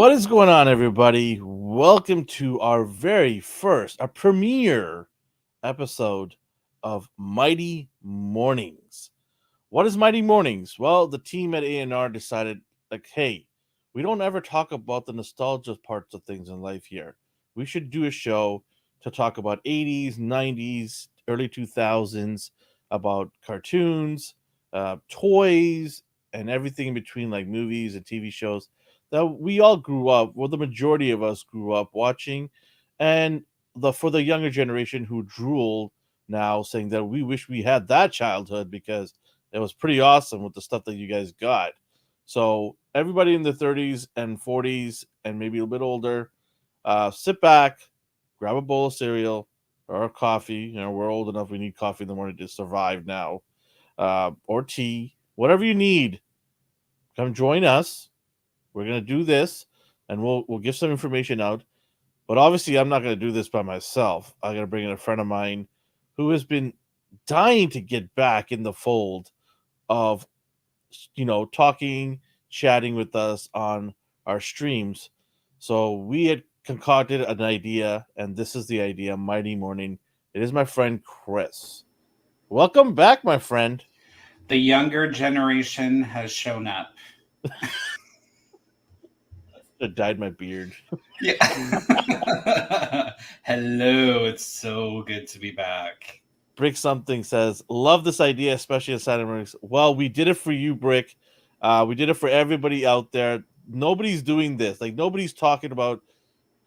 What is going on, everybody? Welcome to our our premiere episode of Mighty Mornings. What is Mighty Mornings? Well, the team at A&R decided, hey, we don't ever talk about the nostalgia parts of things in life here. We should do a show to talk about 80s, 90s, early 2000s, about cartoons, toys, and everything in between, like movies and TV shows that we all grew up, well, the majority of us grew up watching, and for the younger generation who drool now, saying that we wish we had that childhood because it was pretty awesome with the stuff that you guys got. So everybody in the 30s and 40s and maybe a bit older, sit back, grab a bowl of cereal or a coffee. We're old enough; we need coffee in the morning to survive now, or tea, whatever you need. Come join us. We're gonna do this, and we'll give some information out. But obviously, I'm not gonna do this by myself. I'm gonna bring in a friend of mine who has been dying to get back in the fold of talking, chatting with us on our streams. So we had concocted an idea, and this is the idea. Mighty Morning. It is my friend Chris. Welcome back, my friend. The younger generation has shown up. I dyed my beard. Yeah. Hello, it's so good to be back. Brick something says, "Love this idea, especially at Saturday mornings." Well, we did it for you, Brick. We did it for everybody out there. Nobody's doing this. Like nobody's talking about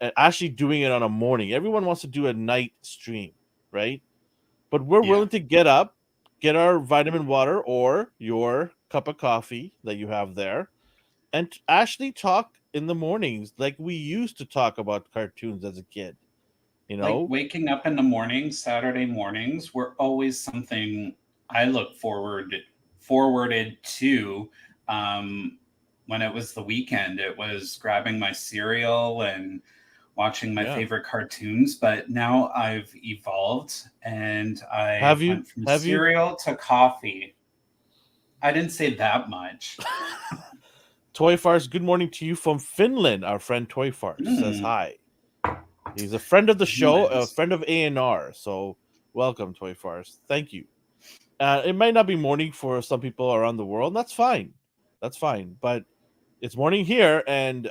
actually doing it on a morning. Everyone wants to do a night stream, right? But we're Yeah. willing to get up, get our vitamin water or your cup of coffee that you have there, and actually talk in the mornings like we used to talk about cartoons as a kid. You Like know, waking up in the morning, Saturday mornings were always something I look forwarded to. Um, when it was the weekend, it was grabbing my cereal and watching my yeah. favorite cartoons. But now I've evolved and I Have you? went from Have you? cereal to coffee. I didn't say that much. Toy Farce, good morning to you from Finland. Our friend Toy Farce says Mm, hi. He's a friend of the show, a Finland. friend of A&R. So welcome, Toy Farce. Thank you. It might not be morning for some people around the world. That's fine. That's fine. But it's morning here, and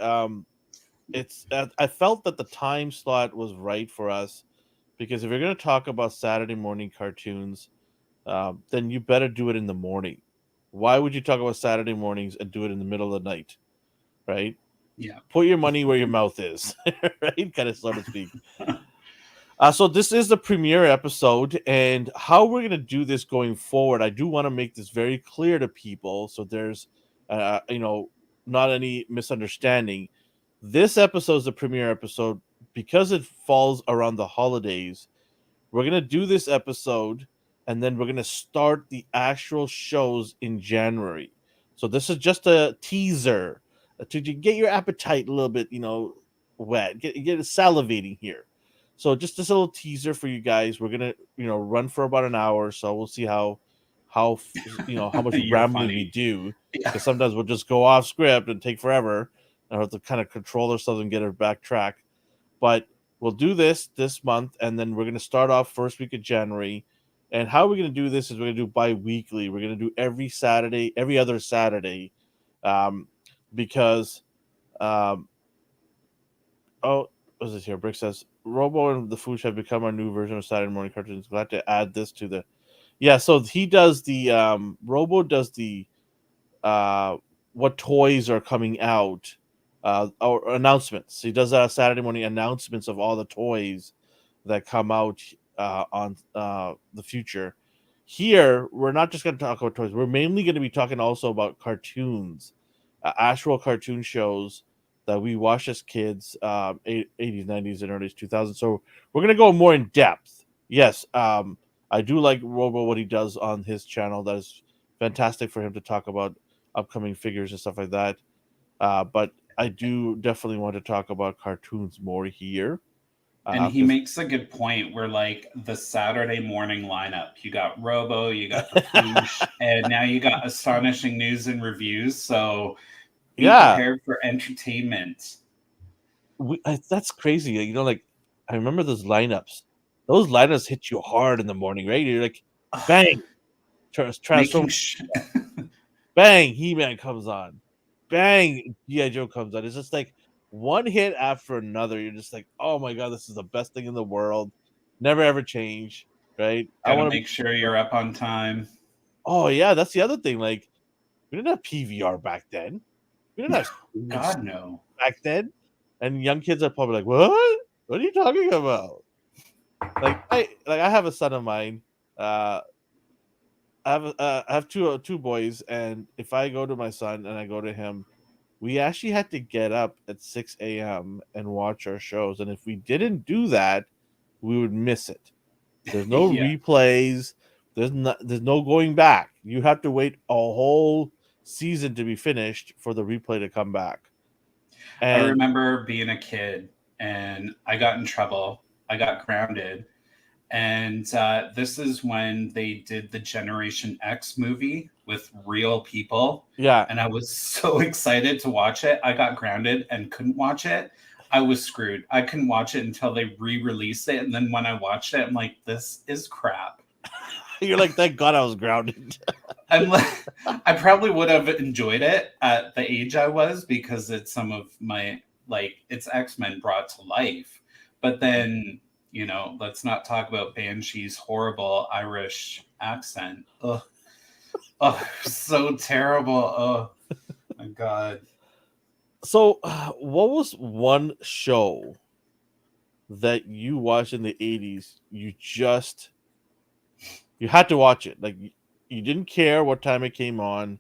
it's. I felt that the time slot was right for us because if you're going to talk about Saturday morning cartoons, then you better do it in the morning. Why would you talk about Saturday mornings and do it in the middle of the night, right? Yeah. Put your money where your mouth is, right? Kind of, so to speak. So this is the premiere episode, and how we're gonna do this going forward. I do want to make this very clear to people, so there's, uh, you know, not any misunderstanding. This episode is the premiere episode because it falls around the holidays. We're gonna do this episode, and then we're gonna start the actual shows in January. So this is just a teaser to get your appetite a little bit, wet, get it salivating here. So just this little teaser for you guys. We're gonna, run for about an hour, so we'll see how much You're rambling we funny. do. Yeah. Because sometimes we'll just go off script and take forever, and have to kind of control ourselves and get our backtrack. But we'll do this month, and then we're gonna start off first week of January. And how we're gonna do this is we're gonna do bi-weekly. We're gonna do every Saturday, every other Saturday, um, because um, oh, what's this here? Brick says Robo and the Foosh have become our new version of Saturday morning cartoons. Glad to add this to the yeah. So he does the Robo does the uh, what toys are coming out, or announcements. He does Saturday morning announcements of all the toys that come out on the future. Here, we're not just going to talk about toys. We're mainly going to be talking also about cartoons, actual cartoon shows that we watched as kids, 80s, 90s, and early 2000s. So we're going to go more in depth. Yes, I do like Robo what he does on his channel. That is fantastic for him to talk about upcoming figures and stuff like that. But I do definitely want to talk about cartoons more here. And he Because makes a good point where, like, the Saturday morning lineup, you got Robo, you got the Foosh, and now you got Astonishing News and Reviews. So be yeah, prepared for entertainment. That's crazy. Like I remember those lineups. Those lineups hit you hard in the morning, right? You're like, bang, Making Transform, bang, He-Man comes on, bang, G.I. Joe comes on. It's just like one hit after another. You're just like, oh my god, this is the best thing in the world. Never ever change, right? I gotta want to be. make sure you're up on time. Oh yeah, that's the other thing. Like we didn't have PVR back then. We didn't have streaming God no. back then. And young kids are probably like, "What? What are you talking about?" I have a son of mine. Uh, I have two boys, and if I go to my son and I go to him, we actually had to get up at 6 a.m. and watch our shows. And if we didn't do that, we would miss it. There's no Yeah. replays. There's no going back. You have to wait a whole season to be finished for the replay to come back. I And remember being a kid and I got in trouble. I got grounded. And this is when they did the Generation X movie with real people. yeah, And I was so excited to watch it. I got grounded and couldn't watch it. I was screwed. I couldn't watch it until they re-released it. And then when I watched it, I'm like, this is crap. you're like, thank God I was grounded. I'm like, I probably would have enjoyed it at the age I was because it's some of my it's X-Men brought to life. But then, let's not talk about Banshee's horrible Irish accent. Ugh. Oh, so terrible. Oh my god. So, what was one show that you watched in the 80s? You had to watch it. Like you didn't care what time it came on.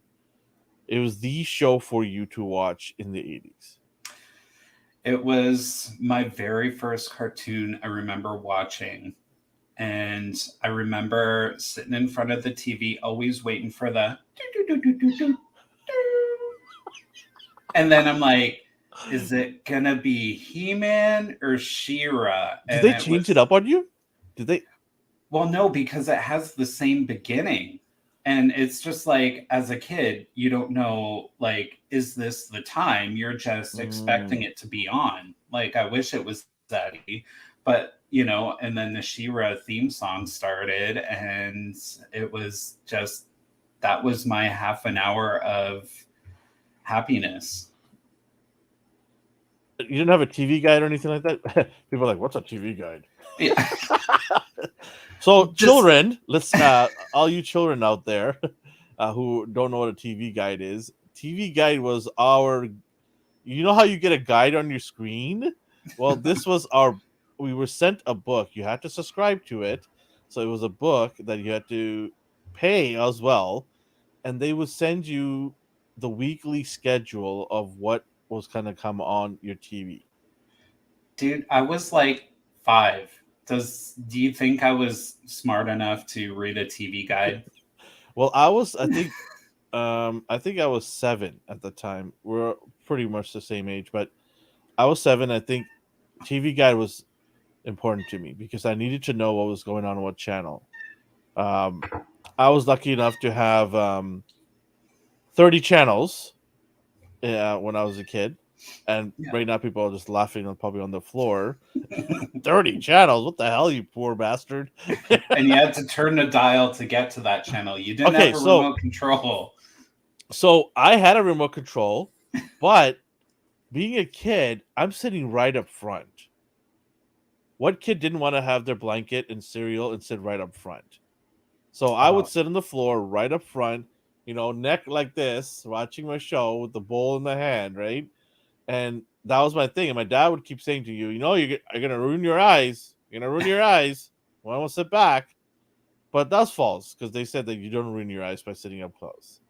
It was the show for you to watch in the 80s. It was my very first cartoon I remember watching. And I remember sitting in front of the TV, always waiting for the and then I'm like, is it gonna be He-Man or She-Ra? Did And they it change it was, up on you? Did they? well, no, because it has the same beginning. And it's just like, as a kid, you don't know, like, is this the time? You're just expecting it to be on. Like, I wish it was Zaddy, but and then the She-Ra theme song started, and it was just, that was my half an hour of happiness. You didn't have a TV guide or anything like that? People are like, what's a TV guide? Yeah. So, children, let's all you children out there who don't know what a TV guide is. TV guide was our. You know how you get a guide on your screen? Well, this was our. We were sent a book. You had to subscribe to it, so it was a book that you had to pay as well, and they would send you the weekly schedule of what was going to come on your TV. Dude, I was like 5. Do you think I was smart enough to read a TV guide? Well, I think I was 7 at the time. We're pretty much the same age, but I was 7. I think TV guide was important to me because I needed to know what was going on what channel. Um, I was lucky enough to have 30 channels when I was a kid. And right now, people are just laughing and probably on the floor. 30 channels? What the hell, you poor bastard? And you had to turn the dial to get to that channel. You didn't have a remote control. So I had a remote control, but being a kid, I'm sitting right up front. What kid didn't want to have their blanket and cereal and sit right up front? So I would sit on the floor right up front, neck like this, watching my show with the bowl in the hand, right? And that was my thing. And my dad would keep saying to you, you're going to ruin your eyes. You're going to ruin your eyes. Well, I won't sit back. But that's false because they said that you don't ruin your eyes by sitting up close.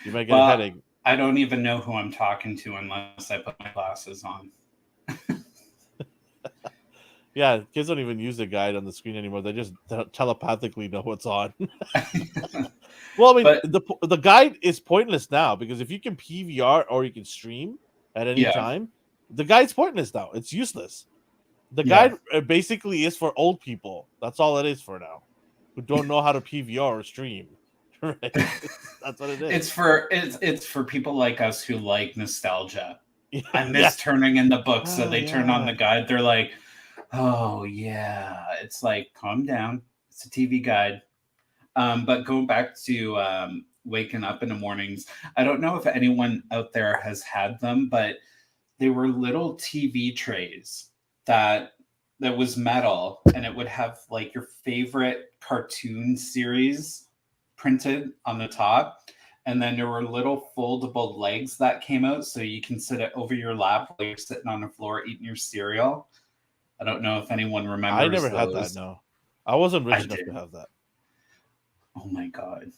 You might get a headache. I don't even know who I'm talking to unless I put my glasses on. Yeah, kids don't even use the guide on the screen anymore. They just telepathically know what's on. Well, I mean, the guide is pointless now because if you can PVR or you can stream at any time, the guide's pointless now. It's useless. The guide basically is for old people. That's all it is for now, who don't know how to PVR or stream. Right? That's what it is. It's for people like us who like nostalgia. I Yeah. miss turning in the book. So Oh, they turn on yeah. the guide. They're like, oh, yeah. It's like, calm down. It's a TV guide. But going back to waking up in the mornings, I don't know if anyone out there has had them, but they were little TV trays that was metal, and it would have like your favorite cartoon series printed on the top. And then there were little foldable legs that came out so you can sit it over your lap while you're sitting on the floor eating your cereal. I don't know if anyone I remembers never had that. those. No, I wasn't I rich enough to did. have that. Oh my god.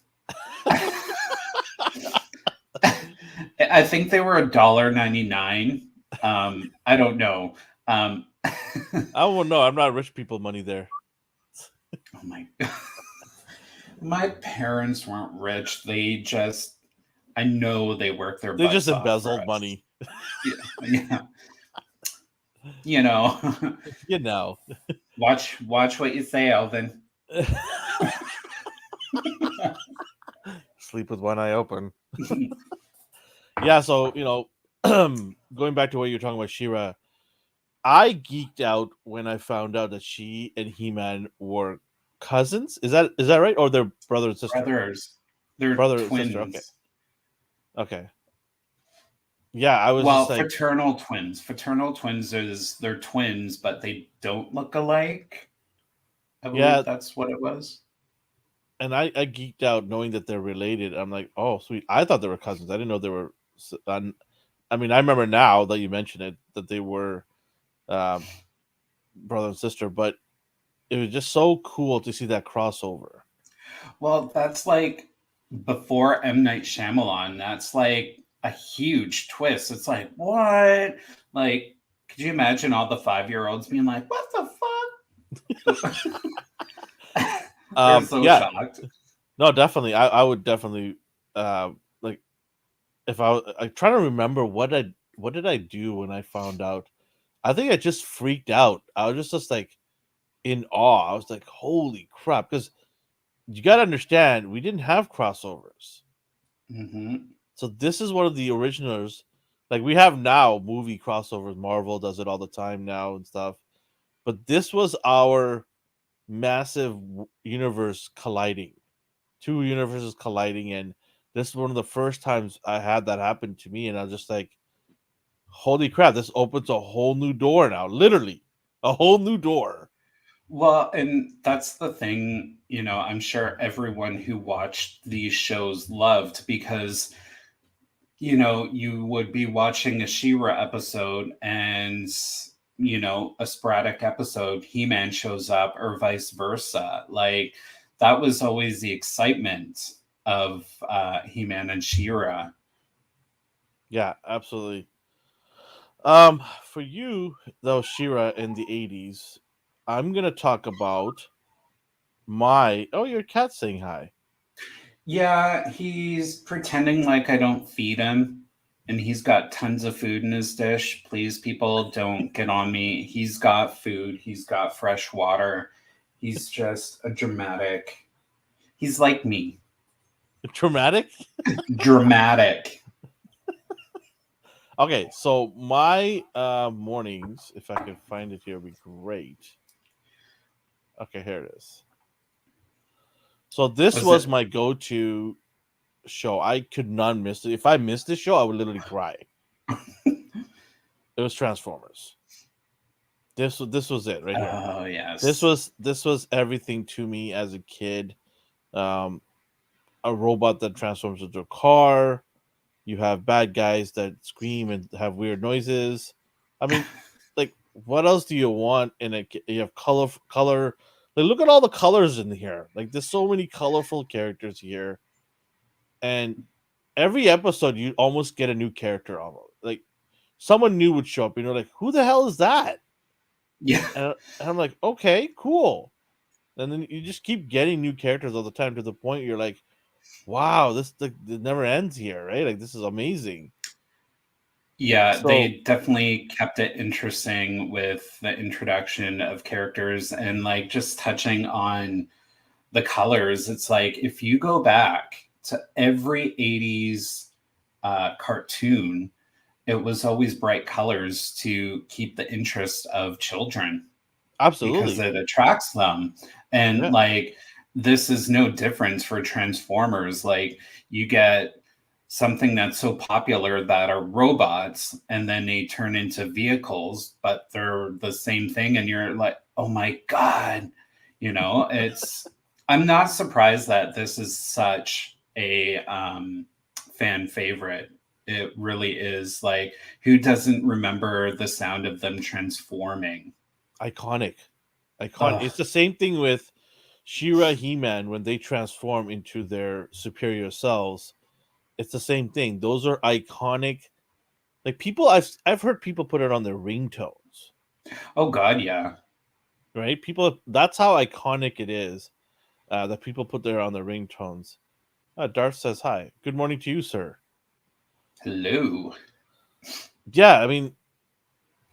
I think they were $1.99. I don't know. I won't know. I'm not rich people money there. Oh my my parents weren't rich. They just I know they worked their They just butts off for embezzled us. money. Yeah. You know. You know. Watch what you say, Alvin. Sleep with one eye open. Yeah, so going back to what you're talking about, Shira, I geeked out when I found out that she and He-Man were cousins. Is that right? Or they're brother and sister? Brothers. They're Brother and sister. Okay. twins. Okay. Yeah, I was Well, just like, fraternal twins. Fraternal twins is they're twins, but they don't look alike. I yeah, believe that's what it was. and I geeked out knowing that they're related. I'm like, oh, sweet. I thought they were cousins. I didn't know they were. I mean, I remember now that you mention it that they were um, brother and sister, but it was just so cool to see that crossover. Well, that's like before M. Night Shyamalan. That's like a huge twist. It's like, what? Like, could you imagine all the 5-year-olds being like, what the fuck? They're so Yeah, shocked. no, definitely. I would definitely like if I try to remember what did I do when I found out. I think I just freaked out. I was just like in awe. I was like, holy crap! Because you got to understand, we didn't have crossovers. Hmm. So this is one of the originals. Like we have now movie crossovers. Marvel does it all the time now and stuff. But this was our massive universe colliding. Two universes colliding, and this is one of the first times I had that happen to me, and I was just like, holy crap, this opens a whole new door now. Literally. A whole new door. Well, and that's the thing, I'm sure everyone who watched these shows loved because you would be watching a She-Ra episode and a sporadic episode, He-Man shows up or vice versa. Like that was always the excitement of He-Man and She-Ra. Yeah, absolutely. For you, though, Shira in the 80s, I'm gonna talk about my your cat saying hi. Yeah, he's pretending like I don't feed him. And he's got tons of food in his dish. Please, people, don't get on me. He's got food. He's got fresh water. He's just a dramatic. He's like me. Dramatic? Dramatic. Okay, so my mornings, if I could find it here, would be great. Okay, here it is. So this Was was it? my go-to show. I could not miss it. If I missed this show, I would literally cry. It was Transformers. This was it right here. Oh yes. This was everything to me as a kid. Um, a robot that transforms into a car. You have bad guys that scream and have weird noises. I mean, like, what else do you want in a? You have color. Like, look at all the colors in here. Like, there's so many colorful characters here, and every episode you almost get a new character. Almost like someone new would show up. Like, who the hell is that? Yeah. And I'm like, okay, cool. And then you just keep getting new characters all the time to the point you're like, wow, it never ends here, right? Like, this is amazing. Yeah, So they definitely kept it interesting with the introduction of characters and like just touching on the colors. It's like if you go back to every 80s cartoon, it was always bright colors to keep the interest of children because Absolutely. it attracts them. And Yeah. like, this is no different for Transformers. Like, you get something that's so popular that are robots and then they turn into vehicles, but they're the same thing. And you're like, oh my God, it's, I'm not surprised that this is such a fan favorite. It really is. Like, who doesn't remember the sound of them transforming? Iconic. Iconic. Ugh. It's the same thing with She-Ra, He-Man when they transform into their superior selves. It's the same thing. Those are iconic. Like people, I've heard people put it on their ringtones, Oh God, yeah. right? People, that's how iconic it is that people put there on their ringtones. Darth says hi. Good morning to you, sir. Hello. Yeah, I mean,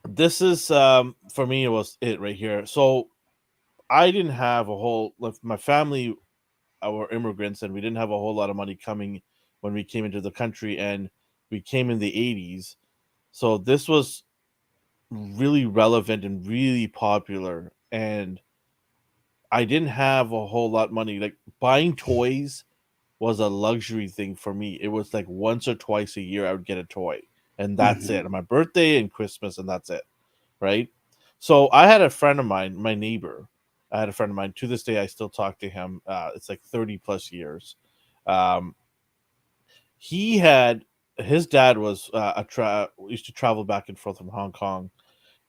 this is for me. It was it right here. So I didn't have a whole like my family were immigrants, and we didn't have a whole lot of money coming when we came into the country, and we came in the '80s. So this was really relevant and really popular, and I didn't have a whole lot of money. Like buying toys was a luxury thing for me. It was like once or twice a year I would get a toy, and that's it. Mhm. On my birthday and Christmas, and that's it. Right. So I had a friend of mine, my neighbor. I had a friend of mine. To this day, I still talk to him. It's like 30 plus years. Um, he had his dad was used to travel back and forth from Hong Kong,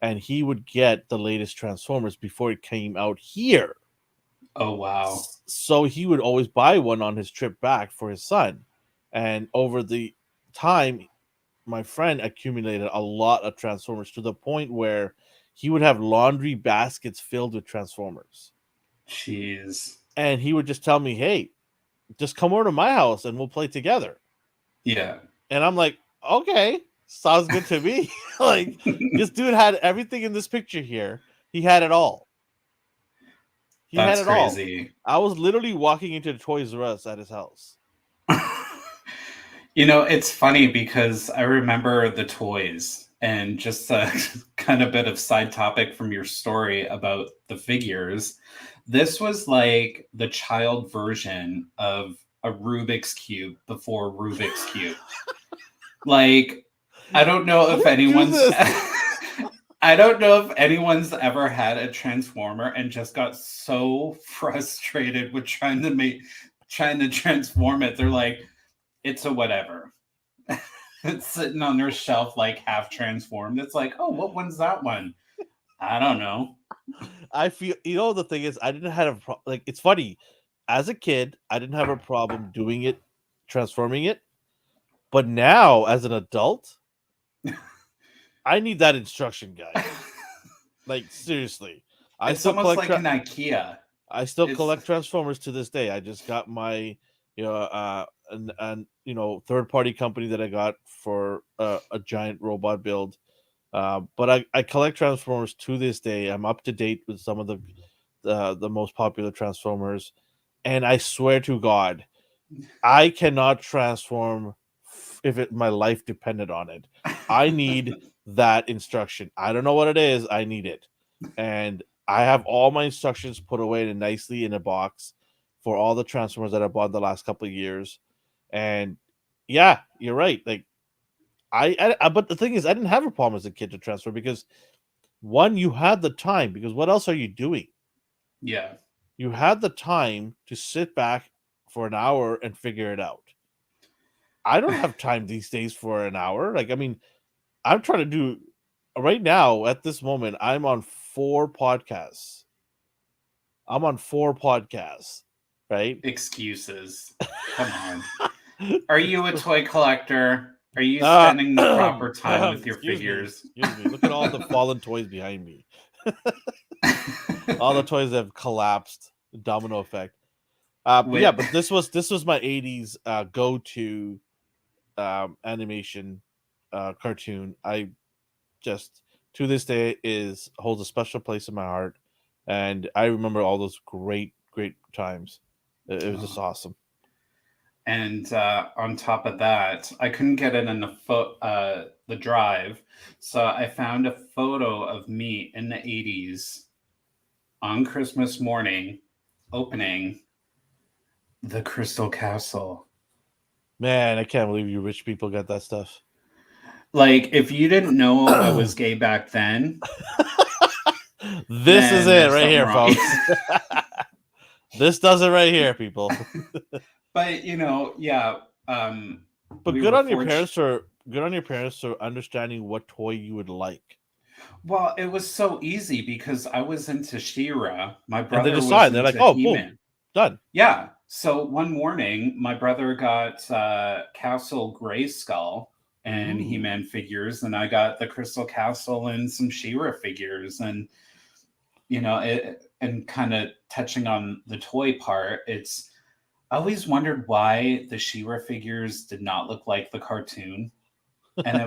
and he would get the latest Transformers before it came out here. Oh wow. So he would always buy one on his trip back for his son. And over the time, my friend accumulated a lot of Transformers to the point where he would have laundry baskets filled with Transformers. Jeez. And he would just tell me, hey, just come over to my house and we'll play together. Yeah. And I'm like, okay, sounds good to me. Like, this dude had everything in this picture here. He had it all. He had That's it all. crazy. I was literally walking into the Toys R Us at his house. It's funny because I remember the toys and just a kind of bit of side topic from your story about the figures. This was like the child version of a Rubik's Cube before Rubik's Cube. Like, I don't know How do if you do anyone's this? I don't know if anyone's ever had a transformer and just got so frustrated with trying to transform it. They're like, it's a whatever. It's sitting on their shelf like half transformed. It's like, oh, what one's that one? I don't know. I feel the thing is I didn't have like it's funny. As a kid, I didn't have a problem doing it, transforming it. But now as an adult, I need that instruction guide. Like seriously. I It's still almost collect like an IKEA. I still It's collect Transformers to this day. I just got my third party company that I got for a giant robot build. But I collect Transformers to this day. I'm up to date with some of the most popular Transformers, and I swear to God, I cannot transform if my life depended on it. I need that instruction. I don't know what it is. I need it, and I have all my instructions put away nicely in a box for all the Transformers that I bought the last couple of years. And yeah, you're right. Like but the thing is, I didn't have a problem as a kid to transfer because one, you had the time. Because what else are you doing? yeah. You had the time to sit back for an hour and figure it out. I don't have time these days for an hour. Like, I mean, I'm trying to do right now at this moment. I'm on 4 podcasts. I'm on 4 podcasts, right? Excuses. Come on. Are you a toy collector? Are you uh, spending the proper time with your excuse me, figures? excuse me. Look at all the fallen toys behind me. All the toys that have collapsed. Domino effect. But yeah, Wait, but this was my '80s go to animation cartoon. I just to this day is holds a special place in my heart, and I remember all those great times. It was just oh, awesome. And on top of that, I couldn't get it in the drive, so I found a photo of me in the '80s on Christmas morning opening the Crystal Castle. Man, I can't believe you rich people got that stuff. Like, if you didn't know I was gay back then, This is then it there's right something here, wrong. folks. This does it right here, people. But yeah, But we good were on your fortunate. parents for understanding what toy you would like, Well, it was so easy because I was into She-Ra. My and they brother was decide they're like, into "Oh, boom, He-Man. done." Yeah. So one morning, my brother got Castle Grayskull and Ooh, He-Man figures, and I got the Crystal Castle and some She-Ra figures. And and kind of touching on the toy part, I always wondered why the She-Ra figures did not look like the cartoon, and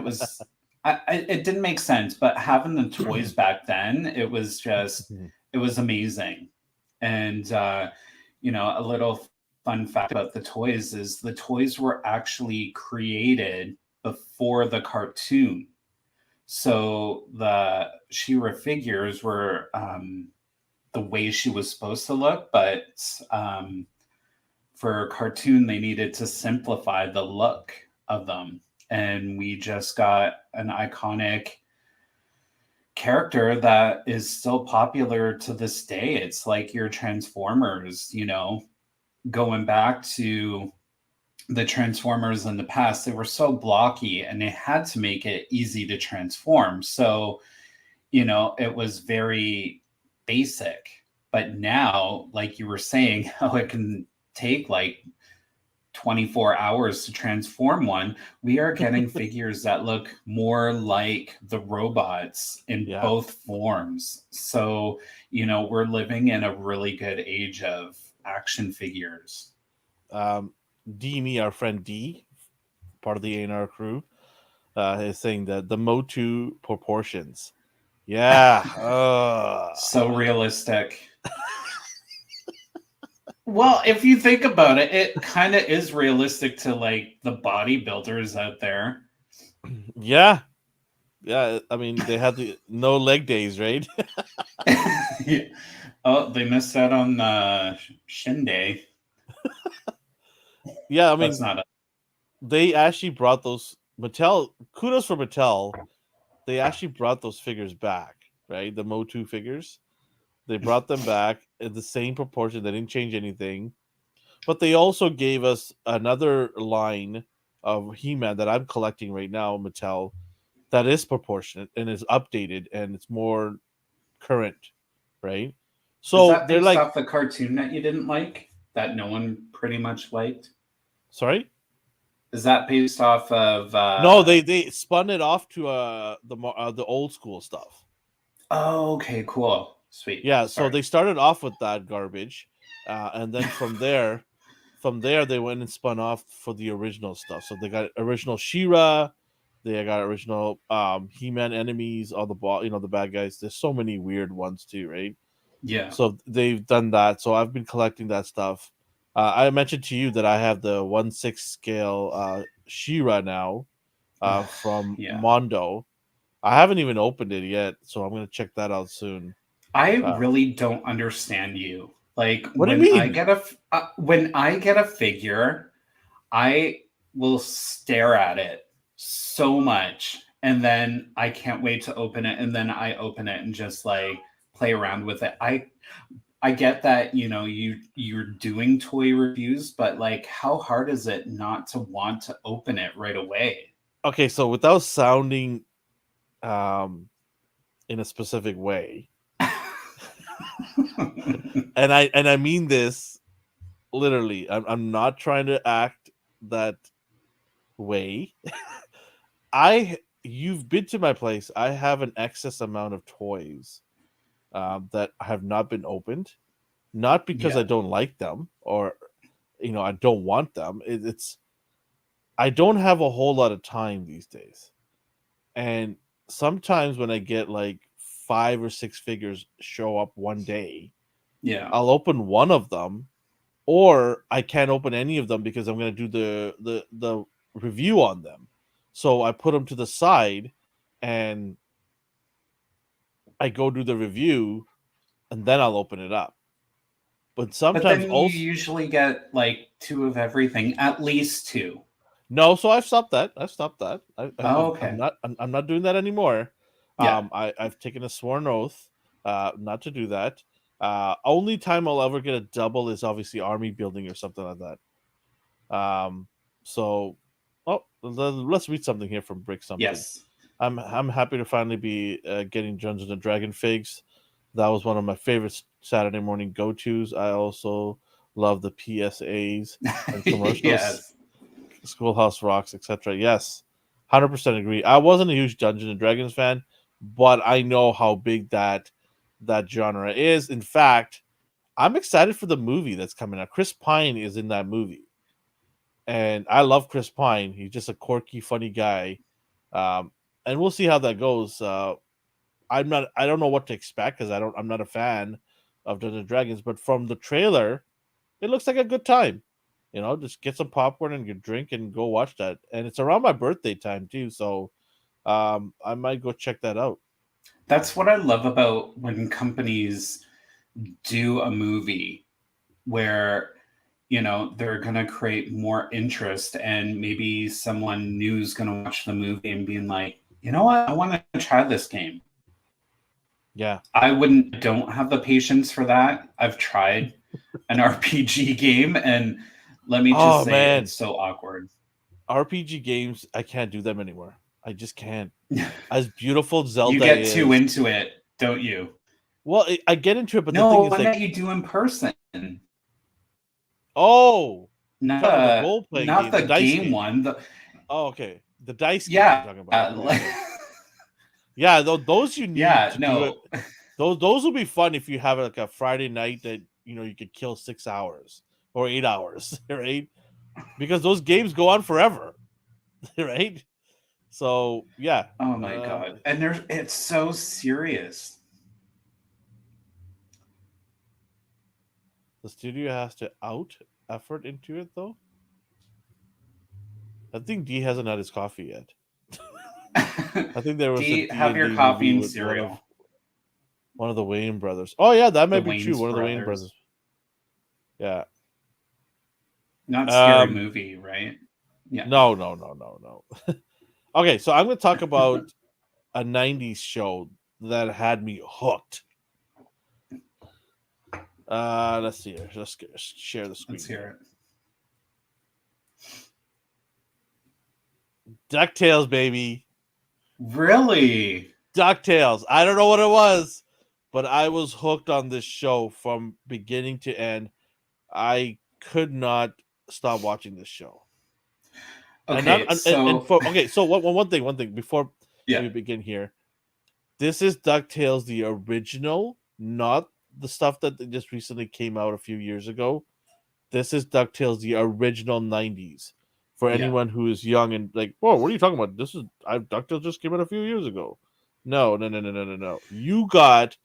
it didn't make sense. But having the toys back then, it was amazing. And a little fun fact about the toys is the toys were actually created before the cartoon. So the She-Ra figures were the way she was supposed to look, but um, for a cartoon, they needed to simplify the look of them. And we just got an iconic character that is still popular to this day. It's like your Transformers, going back to the Transformers in the past, they were so blocky and they had to make it easy to transform. So, it was very basic. But now, like you were saying, how it can take like 24 hours to transform one, we are getting figures that look more like the robots in yeah. both forms. So, we're living in a really good age of action figures. Me, our friend D, part of the A&R crew, is saying that the Motu proportions. Yeah. So realistic. Well, if you think about it, it kind of is realistic to like the bodybuilders out there. Yeah. Yeah. I mean, they had the no leg days, right? Yeah. Oh, they missed out on Shin Day. Yeah. I That's mean, not a. they actually brought those Mattel. Kudos for Mattel. They actually brought those figures back, right? The Motu figures. They brought them back in the same proportion. They didn't change anything. But they also gave us another line of He-Man that I'm collecting right now, Mattel, that is proportionate and is updated and it's more current, right? Is So that they're based like, off the cartoon that you didn't like? That no one pretty much liked? sorry, Is that based off of no, they spun it off to the old school stuff. Oh, okay, cool. Sweet. Yeah, so Sorry. they started off with that garbage, and then from there they went and spun off for the original stuff. So they got original Shira, they got original He-Man enemies, all the bad guys. There's so many weird ones too, right? Yeah. So they've done that. So I've been collecting that stuff. I mentioned to you that I have the 1/6 scale Shira now from Yeah. Mondo. I haven't even opened it yet, so I'm gonna check that out soon. I Uh, really don't understand you. Like what do you mean? when I get a figure, I will stare at it so much and then I can't wait to open it and then I open it and just like play around with it. I get that, you're doing toy reviews, but like how hard is it not to want to open it right away? Okay, so without sounding um in a specific way, and I mean this literally. I'm not trying to act that way. You've been to my place. I have an excess amount of toys that have not been opened, not because Yeah. I don't like them or I don't want them. It's I don't have a whole lot of time these days, and sometimes when I get like 5 or 6 figures show up one day, Yeah. I'll open one of them or I can't open any of them because I'm going to do the review on them. So I put them to the side, and I go do the review, and then I'll open it up. But But sometimes then you also usually get like two of everything, at least two. no. So I've stopped that. I've stopped that. Oh, I'm okay. not. I'm not doing that anymore. Yeah. I've taken a sworn oath, not to do that. Only time I'll ever get a double is obviously army building or something like that. So, oh, let's read something here from Brick Something. Yes. I'm happy to finally be getting Dungeons and Dragon figs. That was one of my favorite Saturday morning go tos. I also love the PSAs and commercials, Yes. Schoolhouse Rocks, etc. Yes, 100% agree. I wasn't a huge Dungeons and Dragons fan, but I know how big that genre is. In fact, I'm excited for the movie that's coming out. Chris Pine is in that movie, and I love Chris Pine. He's just a quirky, funny guy, um, and we'll see how that goes. I don't know what to expect because I'm not a fan of Dungeons and Dragons, but from the trailer, it looks like a good time. You know, just get some popcorn and get drink and go watch that. And it's around my birthday time too, so I might go check that out. That's what I love about when companies do a movie where, they're going to create more interest, and maybe someone new is going to watch the movie and being like, you know what? I want to try this game. Yeah. Don't have the patience for that. I've tried an RPG game, and let me just Oh say man, it's so awkward. RPG games, I can't do them anymore. I just can't. As beautiful You Zelda get too is, into it, don't you? well, I get into it, but the thing No, is one like, that you do in person. oh, you're Not talking about the role playing not game, the the dice game game. one. Oh, okay, the dice games you're Yeah. talking about. Okay, okay. Yeah, those you need Yeah, to do it. no. Those will be fun if you have like a Friday night that you could kill 6 hours or 8 hours, right? Because those games go on forever, right? So yeah, Oh my god. And it's so serious. the studio has to out effort into it though. I think D hasn't had his coffee yet. I think there Do was a you D have and your D coffee movie and with cereal? one of the Wayne brothers. Oh yeah, that The might be true. Wayne's One of the Wayne brothers. brothers. Yeah. Not Scary Um. Movie, right? Yeah. No. No. No. No. No. Okay, so I'm going to talk about a '90s show that had me hooked. Let's see here. Let's share the screen Let's here. hear DuckTales, baby. it. Really? DuckTales. I don't know what it was, but I was hooked on this show from beginning to end. I could not stop watching this show. Okay, And so for okay, so one thing before yeah. we begin here. This is DuckTales the original, not the stuff that just recently came out a few years ago. This is DuckTales the original '90s. For Yeah. anyone who is young and like, whoa, what are you talking about? DuckTales just came out a few years ago. No, no, no, no, no, no, no. You got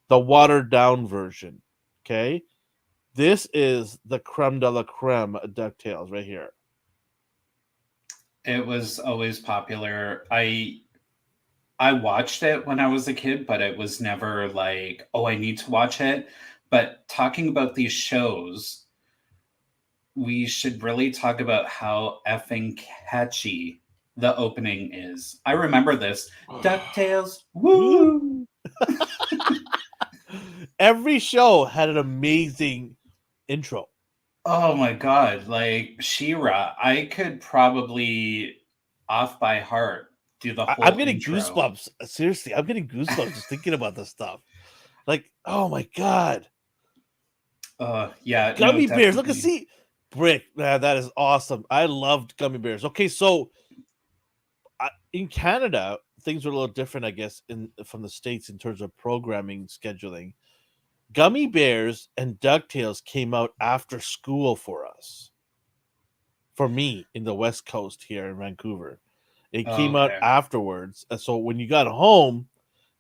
the watered down version. Okay, this is the creme de la creme DuckTales right here. It was always popular. I watched it when I was a kid, but it was never like, oh, I need to watch it. But talking about these shows, we should really talk about how effing catchy the opening is. I remember this. DuckTales, woo! Woo! Every show had an amazing intro. Oh my god, like Shira, I could probably off by heart do the I'm whole getting intro. goosebumps. Seriously, I'm getting goosebumps just thinking about this stuff. Like, oh my god, Yeah, no, gummy bears! Look at definitely. see, Brick. Man, that is awesome. I loved gummy bears. Okay, so in Canada, things were a little different, I guess, in from the states in terms of programming scheduling. Gummy bears and Ducktales came out after school for us. For me, in the West Coast here in Vancouver, it came out Okay. afterwards. And so when you got home,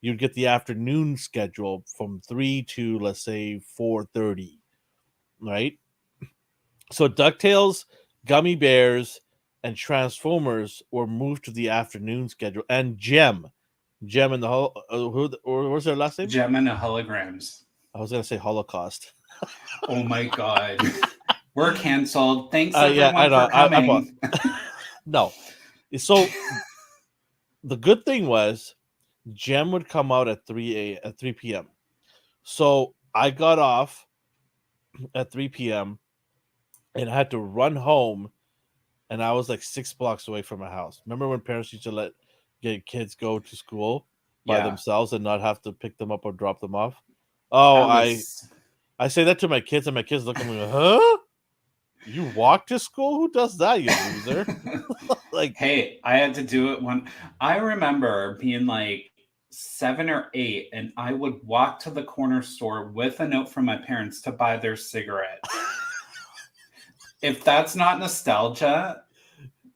you'd get the afternoon schedule from 3 to let's say 4:30, right? So DuckTales, Gummy Bears, and Transformers were moved to the afternoon schedule. And Gem and the whole or what's their last name? Gem and the Holograms. I was gonna say Holocaust. Oh my god. We're canceled. Thanks Yeah, I everyone know. for coming. No. So the good thing was Gem would come out at 3 p.m. So I got off at 3 p.m. and I had to run home, and I was like 6 blocks away from my house. Remember when parents used to get kids go to school by Yeah. themselves and not have to pick them up or drop them off? Oh, I say that to my kids, and my kids look at me, huh? You walk to school? Who does that, you loser? Like, hey, I had to do it when I remember being like 7 or 8, and I would walk to the corner store with a note from my parents to buy their cigarettes. If that's not nostalgia,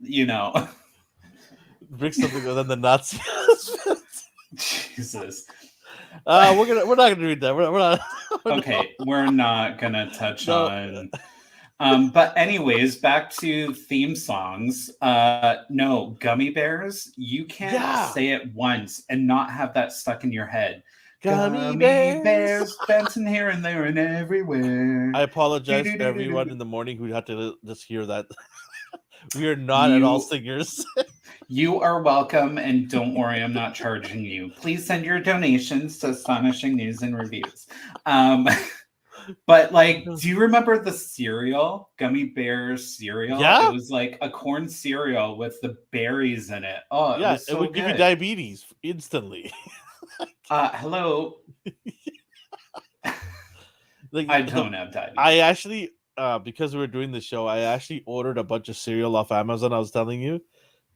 drink something other than Nazi. Jesus. We're not gonna read that. We're not. Okay, we're not gonna touch No. on. But anyways, back to theme songs. No, Gummy Bears. You can't say it once and not have that stuck in your head. Gummy Bears bouncing here and there and everywhere. I apologize to everyone in the morning who had to just hear that. We are not at all singers. You are welcome, and don't worry, I'm not charging you. Please send your donations to Astonishing News and Reviews. But like, do you remember the cereal, Gummy Bears cereal? Yeah, it was like a corn cereal with the berries in it. Oh, yeah, it would give you diabetes instantly. Hello. Like, I don't have diabetes. I actually, because we were doing the show, I actually ordered a bunch of cereal off Amazon. I was telling you,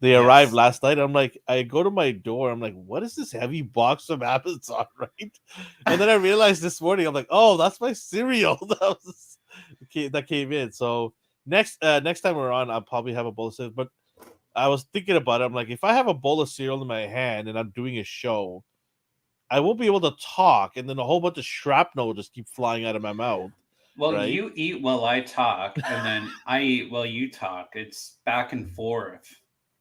they arrived last night. I'm like, I go to my door. I'm like, what is this heavy box from Amazon, right? And then I realized this morning, I'm like, oh, that's my cereal that came in. So next time we're on, I'll probably have a bowl of cereal. But I was thinking about it. I'm like, if I have a bowl of cereal in my hand and I'm doing a show, I won't be able to talk, and then a whole bunch of shrapnel will just keep flying out of my mouth. Well, right? You eat while I talk, and then I eat while you talk. It's back and forth.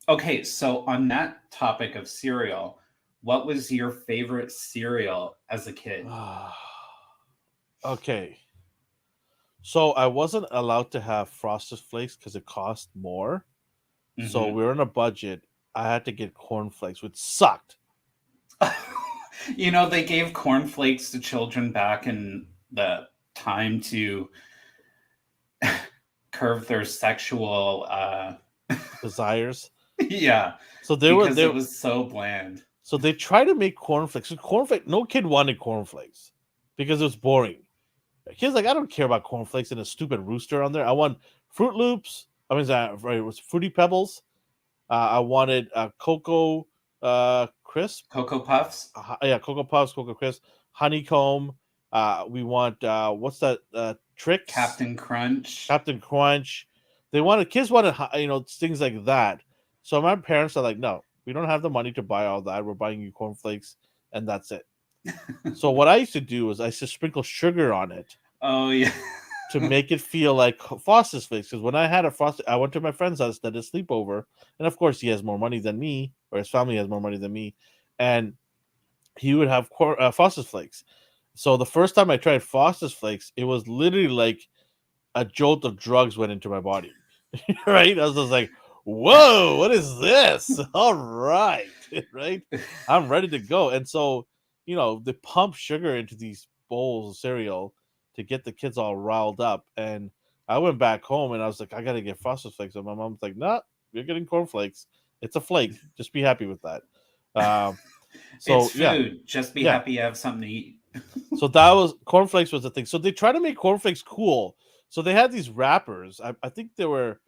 Okay, so on that topic of cereal, what was your favorite cereal as a kid? Okay. So I wasn't allowed to have Frosted Flakes because it cost more. Mm-hmm. So we were on a budget. I had to get Corn Flakes, which sucked. They gave Corn Flakes to children back in the time to curb their sexual desires. Yeah. So it was so bland. So they tried to make cornflakes. So cornflakes, no kid wanted cornflakes because it was boring. Kids like, I don't care about cornflakes and a stupid rooster on there. I want Fruit Loops. I mean, it was Fruity Pebbles. I wanted Cocoa Crisp. Cocoa Puffs. Cocoa Puffs, Cocoa Crisp, Honeycomb. We want what's that? Tricks. Captain Crunch. Kids wanted things like that. So my parents are like, no, we don't have the money to buy all that. We're buying you cornflakes, and that's it. So what I used to do is I used to sprinkle sugar on it. Oh yeah. To make it feel like Frosted Flakes. Because when I had I went to my friend's house that is sleepover, and of course he has more money than me, or his family has more money than me, and he would have Frosted Flakes. So the first time I tried Frosted Flakes, it was literally like a jolt of drugs went into my body. Right? I was just like, whoa, what is this? All right. Right? I'm ready to go. And so, they pump sugar into these bowls of cereal to get the kids all riled up. And I went back home and I was like, I got to get Frosted Flakes. And my mom's like, nah, you're getting cornflakes. It's a flake. Just be happy with that. So it's food. Yeah. Just be happy you have something to eat. So that was cornflakes was the thing. So they try to make cornflakes cool. So they had these rappers. I think they were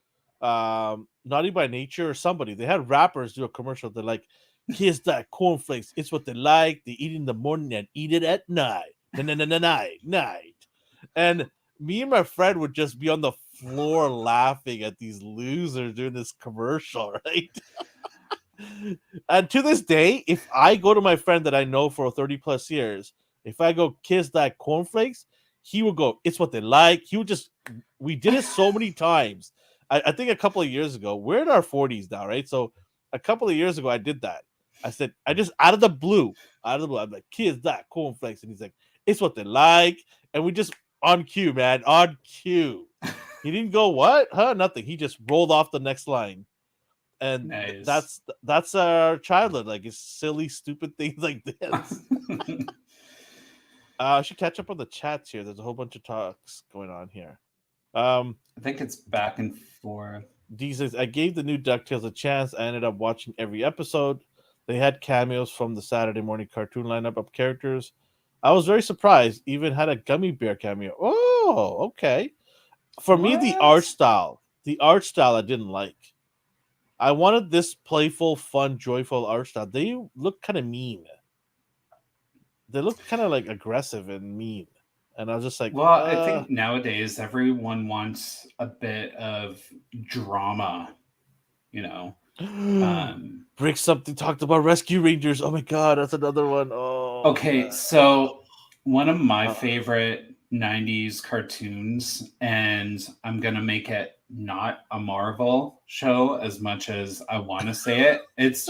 Naughty by Nature or somebody. They had rappers do a commercial. They're like, here's that cornflakes. It's what they like. They eat it in the morning and eat it at night. Night. And me and my friend would just be on the floor laughing at these losers doing this commercial, right? And to this day, if I go to my friend that I know for 30 plus years, if I go kiss that cornflakes, he would go, "It's what they like." He would just, we did it so many times. I think a couple of years ago, we're in our 40s now, right? So a couple of years ago, I did that. I said, I just out of the blue, I'm like, "Kids, that cornflakes," and he's like, "It's what they like," and we just on cue, man, on cue. He didn't go, "What? Huh?" Nothing. He just rolled off the next line, and Nice. that's our childhood. Like, it's silly, stupid things like this. I should catch up on the chats here. There's a whole bunch of talks going on here. I think it's back and forth. D says, I gave the new DuckTales a chance. I ended up watching every episode. They had cameos from the Saturday morning cartoon lineup of characters. I was very surprised. Even had a gummy bear cameo. Oh, okay. For me, the art style I didn't like. I wanted this playful, fun, joyful art style. They look kind of mean. They look kind of like aggressive and mean. And I was just like, Well, I think nowadays everyone wants a bit of drama, you know. Brick something talked about Rescue Rangers. Oh my god, that's another one. Oh. Okay, so one of my favorite 90s cartoons, and I'm gonna make it not a Marvel show as much as I want to say it. It's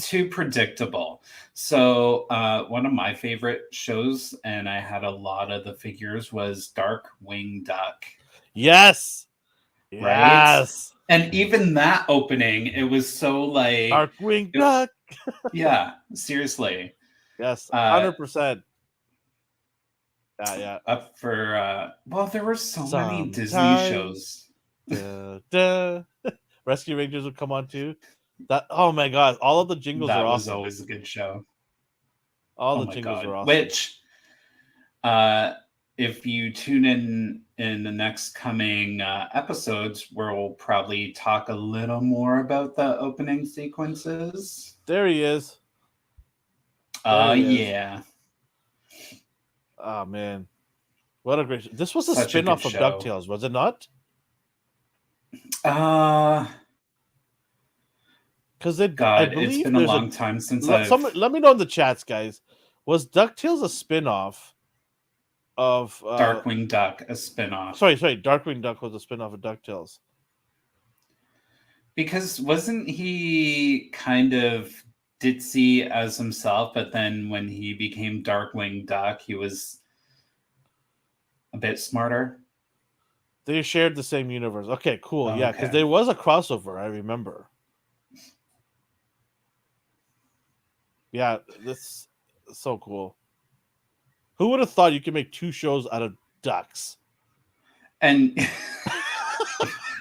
too predictable. So one of my favorite shows, and I had a lot of the figures, was Darkwing Duck. Yes. Right? Yes. And even that opening, it was so like Darkwing Duck. Yeah, seriously. Yes, 100%. Yeah. Up for well, there were so many Disney shows. Rescue Rangers would come on too. That, oh my god, all of the jingles that are was awesome. Always a good show. All the jingles are awesome. Which if you tune in the next coming episodes, we'll probably talk a little more about the opening sequences. There he is. Yeah. Oh man, what a great! This was a spin-off of DuckTales, was it not? Because I believe it's been a long time since let me know in the chats, guys. Was DuckTales a spin-off of Darkwing Duck? A spin-off. Sorry, Darkwing Duck was a spin-off of DuckTales. Because wasn't he kind of ditzy as himself, but then when he became Darkwing Duck, he was a bit smarter? They shared the same universe. Okay, cool. Oh, yeah, because there was a crossover, I remember. Yeah, that's so cool. Who would have thought you could make two shows out of ducks? And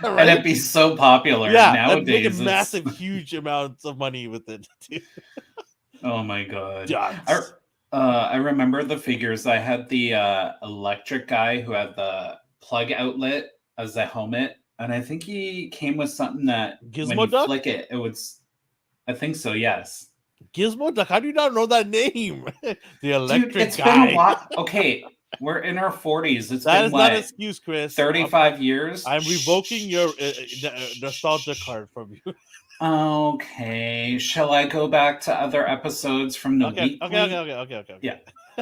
right? And it'd be so popular. Yeah, nowadays. Make a massive, huge amounts of money with it. Oh my god! Ducks. I remember the figures. I had the electric guy who had the plug outlet as a helmet, and I think he came with something that Gizmo when you Duck? flick it, it would. I think so. Yes. Gizmo Duck. How do you not know that name? The electric Dude, it's guy. been a lot. Okay, we're in our 40s. It's that been is what, not an excuse, Chris. 35 years. I'm revoking your nostalgia card from you. Okay, shall I go back to other episodes from the week? Okay. Yeah,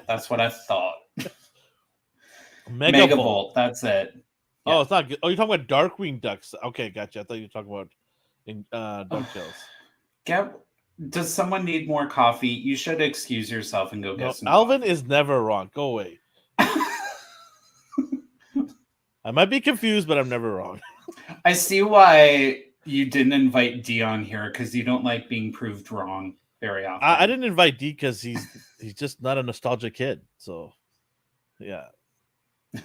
that's what I thought. Megavolt. That's it. Yeah. Oh, it's not good. Oh, you're talking about Darkwing Ducks. Okay, gotcha. I thought you were talking about in DuckTales. Does someone need more coffee? You should excuse yourself and go get some Alvin coffee. Is never wrong. Go away. I might be confused, but I'm never wrong. I see why you didn't invite Dion here, because you don't like being proved wrong very often. I didn't invite D because he's just not a nostalgia kid. So, yeah.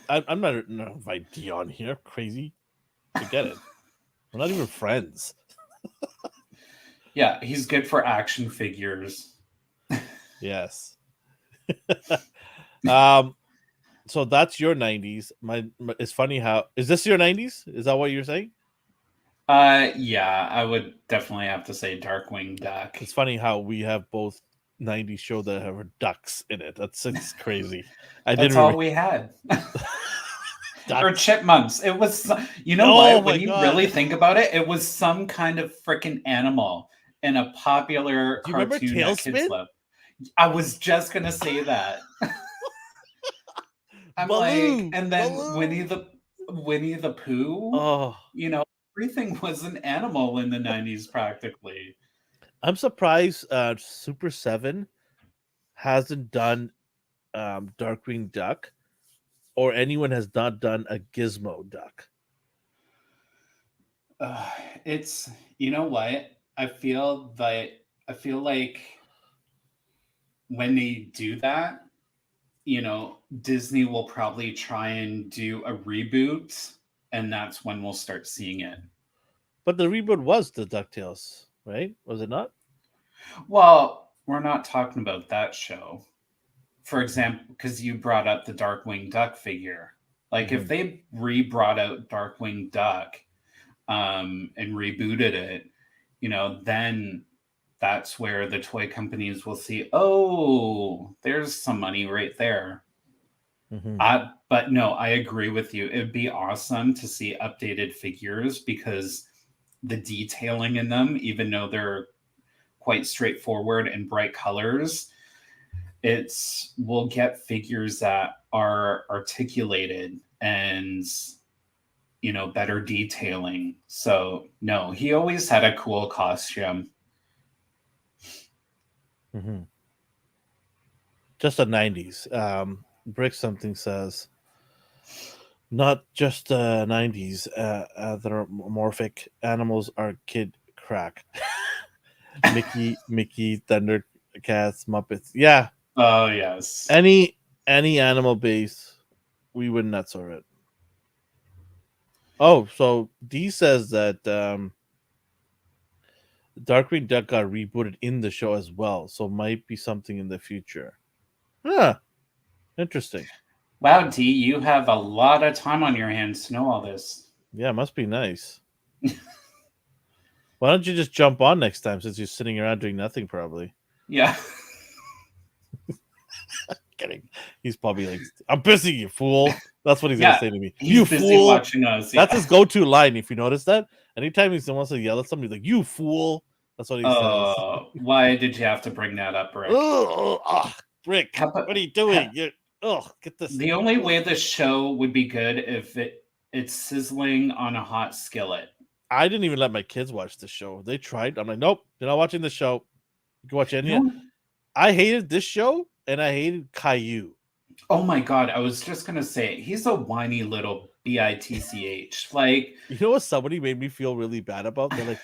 I'm not invite Dion here. Crazy. Forget it. We're not even friends. Yeah, he's good for action figures. Yes. So that's your 90s. It's funny how is this your 90s? Is that what you're saying? Yeah, I would definitely have to say Darkwing Duck. It's funny how we have both 90s show that have ducks in it. It's crazy. That's all we had. Or chipmunks. It was, when you really think about it, it was some kind of freaking animal in a popular cartoon that kids love. I was just gonna say that. I'm like, Baloo, and then Baloo. Winnie the Pooh, Oh, you know, everything was an animal in the 90s practically. I'm surprised. Super Seven hasn't done Darkwing Duck, or anyone has not done a Gizmo Duck. Uh, it's you know what? I feel like when they do that, Disney will probably try and do a reboot, and that's when we'll start seeing it. But the reboot was the Ducktales, right? Was it not? Well, we're not talking about that show. For example, because you brought up the Darkwing Duck figure. Like if Mm-hmm. they re-brought out Darkwing Duck and rebooted it, then that's where the toy companies will see, oh, there's some money right there. Mm-hmm. But no, I agree with you. It'd be awesome to see updated figures because the detailing in them, even though they're quite straightforward and bright colors, we'll get figures that are articulated and better detailing. So no, he always had a cool costume. Mm-hmm. Just the '90s. Brick something says not just the '90s. Anthropomorphic animals are kid crack. Mickey, Thundercats, Muppets. Yeah, Oh yes. any animal base, we would nuts over it. Oh, so D says that Darkwing Duck got rebooted in the show as well, so might be something in the future. Huh. Interesting. Wow, D, you have a lot of time on your hands to know all this. Yeah, must be nice. Why don't you just jump on next time since you're sitting around doing nothing? Probably. Yeah. Kidding. He's probably like, "I'm busy, you fool." That's what he's gonna Yeah. say to me. He's You busy fool. watching us. That's Yeah. his go-to line. If you notice that, anytime he wants to yell at somebody, he's like, "You fool." That's what he says. Why did you have to bring that up, Rick? Oh, Rick, How what are about, you doing? You get this. the only way the show would be good if it's sizzling on a hot skillet. I didn't even let my kids watch the show. They tried. I'm like, nope, you're not watching the show. You can watch You any. know, I hated this show, and I hated Caillou. oh my god, I was just gonna say he's a whiny little bitch. Like, You know what? Somebody made me feel really bad about. They're like,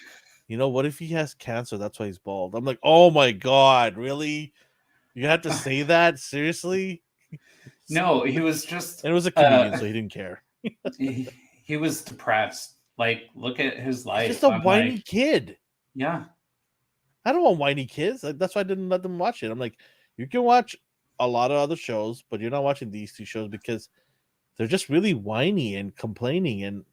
what if he has cancer? That's why he's bald. I'm like, oh my god, really? You have to say that seriously? no, he was just And it was a comedian, so he didn't care. he was depressed. Like, look at his He's just life. a I'm whiny like, kid. yeah, I don't want whiny kids. That's why I didn't let them watch it. I'm like, you can watch a lot of other shows, but you're not watching these two shows because they're just really whiny and complaining, and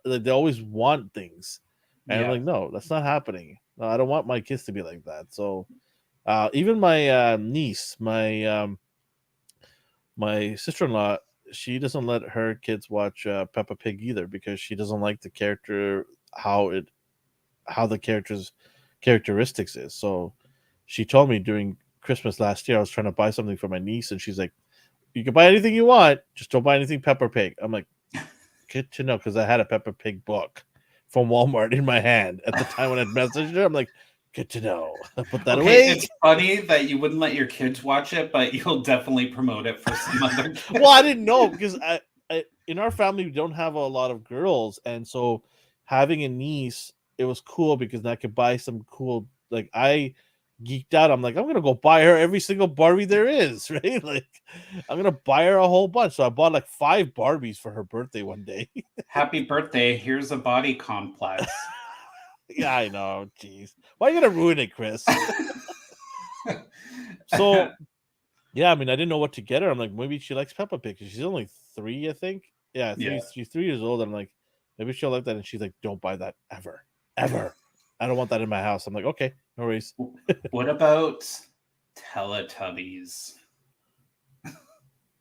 they always want things. And I'm yeah, like, no, that's not happening. No, I don't want my kids to be like that. So, even my niece, my sister-in-law, she doesn't let her kids watch Peppa Pig either because she doesn't like the character, how the character's characteristics is. So she told me during Christmas last year, I was trying to buy something for my niece, and she's like, "You can buy anything you want, just don't buy anything Peppa Pig." I'm like, "Good to know," because I had a Peppa Pig book from Walmart in my hand at the time when I messaged her. I'm like, "Good to know." I put that okay, away. it's funny that you wouldn't let your kids watch it, but you'll definitely promote it for some other kids. Well, I didn't know because in our family we don't have a lot of girls, and so having a niece, it was cool because I could buy some cool. Like I geeked out. I'm like, I'm gonna go buy her every single Barbie there is, right? Like I'm gonna buy her a whole bunch. So I bought like 5 Barbies for her birthday one day. Happy birthday, here's a body complex. Yeah, I know. Jeez, why are you gonna ruin it, Chris? So yeah, I mean, I didn't know what to get her. I'm like, maybe she likes Peppa Pig because she's only 3, I think. Yeah, Yeah. she's 3 years old. I'm like, maybe she'll like that. And she's like, don't buy that ever, ever. I don't want that in my house. I'm like, okay, no worries. What about Teletubbies?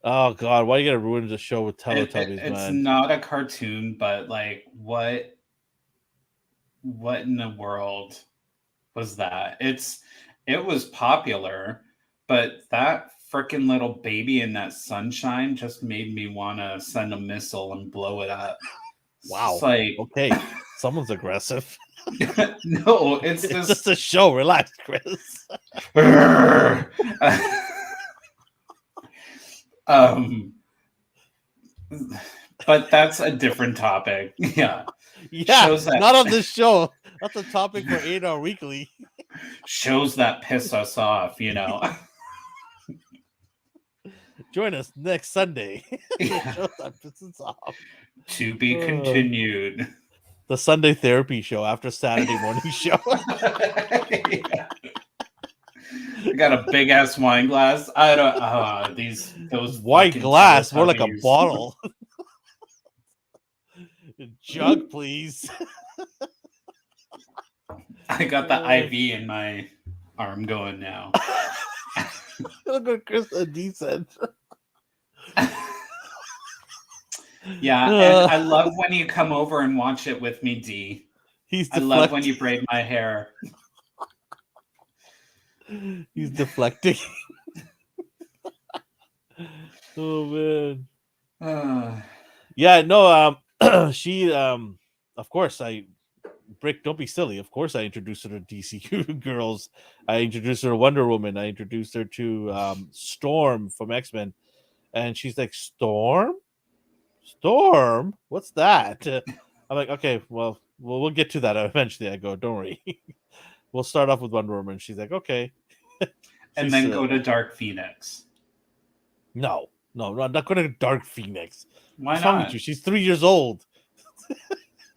Oh God, why are you gonna ruin the show with Teletubbies, It's man? not a cartoon, but like, what in the world was that? It was popular, but that freaking little baby in that sunshine just made me want to send a missile and blow it up. It's Wow. just like, Okay, someone's aggressive. no, it's It's just just a show. Relax, Chris. But that's a different topic. Yeah. Yeah, Shows that- not on this show. That's a topic for 8 Hour Weekly. Shows that piss us off, you know. Join us next Sunday. Yeah. Shows that pisses off. To be continued. The Sunday therapy show after Saturday morning show. Yeah. I got a big ass wine glass. I don't those White fucking glass, more like a Teletubbies. bottle. Jug, please. I got the IV in my arm going now. Look at Chris decent. Yeah, and I love when you come over and watch it with me, D. He's I love when you braid my hair. He's deflecting. Oh man. Yeah, no, she of course Brick, don't be silly. Of course I introduced her to DC Girls. I introduced her to Wonder Woman. I introduced her to Storm from X-Men. And she's like, Storm? Storm? What's that? I'm like, okay, well, we'll get to that eventually. I go, don't worry. We'll start off with Wonder Woman. She's like, okay. And then go to Dark Phoenix. No, I'm not going to Dark Phoenix. Why What's wrong not? with you? She's 3 years old.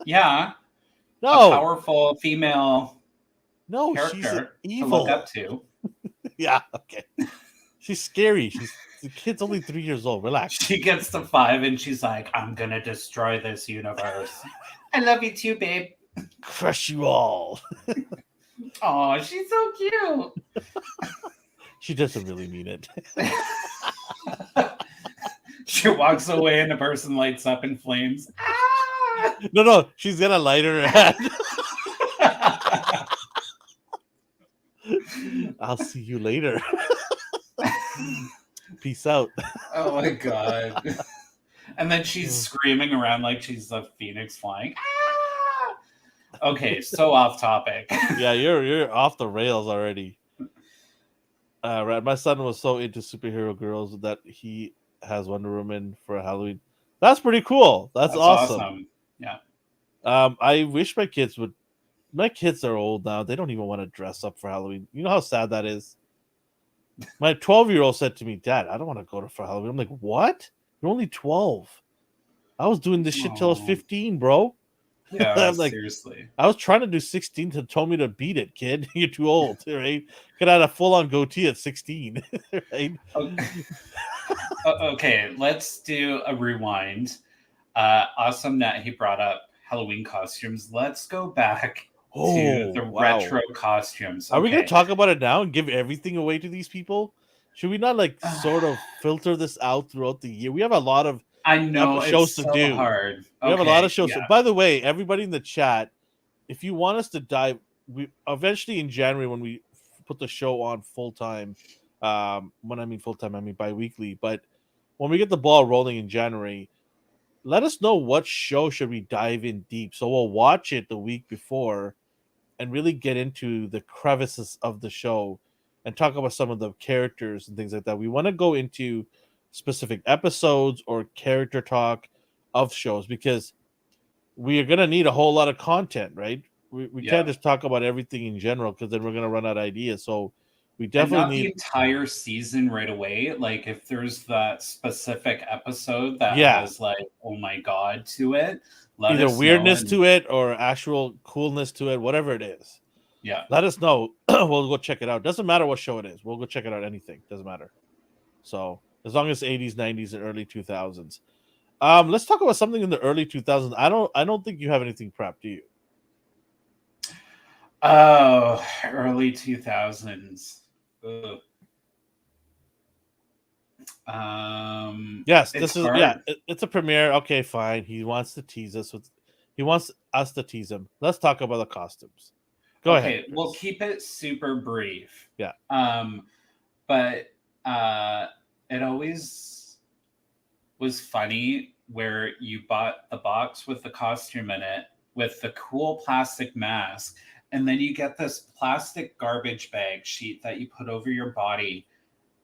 Yeah. No. A powerful female No, she's character evil. to look up to. Yeah, okay. She's scary. The kid's only 3 years old. Relax. She gets to 5 and she's like, I'm gonna destroy this universe. I love you too, babe. Crush you all. Oh, she's so cute. She doesn't really mean it. She walks away and the person lights up in flames. Ah! No, she's gonna light her hand. I'll see you later. Peace out. Oh my god. And then she's screaming around like she's a phoenix flying. Ah! Okay, so off topic. Yeah, you're off the rails already. Right. My son was so into superhero girls that he has Wonder Woman for Halloween. That's pretty cool. That's awesome. Yeah. I wish my kids would. My kids are old now. They don't even want to dress up for Halloween. You know how sad that is? My 12-year-old said to me, Dad, I don't want to go for Halloween. I'm like, what? You're only 12. I was doing this shit till I was 15, bro. Yeah, I'm like, seriously. I was trying to do 16 to told me to beat it, kid. You're too old, right? Could have had a full-on goatee at 16, right? Okay, let's do a rewind. Awesome that he brought up Halloween costumes. Let's go back to the retro costumes. Are we going to talk about it now and give everything away to these people? Should we not sort of filter this out throughout the year? We have a lot of shows to do. Hard. We have a lot of shows. Yeah. By the way, everybody in the chat, if you want us to dive, we eventually in January when we put the show on full time. When I mean full time, I mean bi-weekly. But when we get the ball rolling in January, let us know what show should we dive in deep. So we'll watch it the week before and really get into the crevices of the show and talk about some of the characters and things like that. We want to go into specific episodes or character talk of shows because we are going to need a whole lot of content, right? We can't just talk about everything in general because then we're going to run out of ideas. So we definitely need the entire season right away. Like if there's that specific episode that has like, oh my God to it, either weirdness to it or actual coolness to it, whatever it is. Yeah. Let us know. We'll go check it out. Doesn't matter what show it is. We'll go check it out. Anything. Doesn't matter. So as long as 80s, 90s, and early 2000s. Let's talk about something in the early 2000s. I don't think you have anything prepped, do you? Oh, early 2000s. Ugh. Yes, this is hard. It's a premiere. Okay, fine. He wants to tease us with. He wants us to tease him. Let's talk about the costumes. Go ahead. Okay, we'll keep it super brief. Yeah. But it always was funny where you bought the box with the costume in it with the cool plastic mask, and then you get this plastic garbage bag sheet that you put over your body.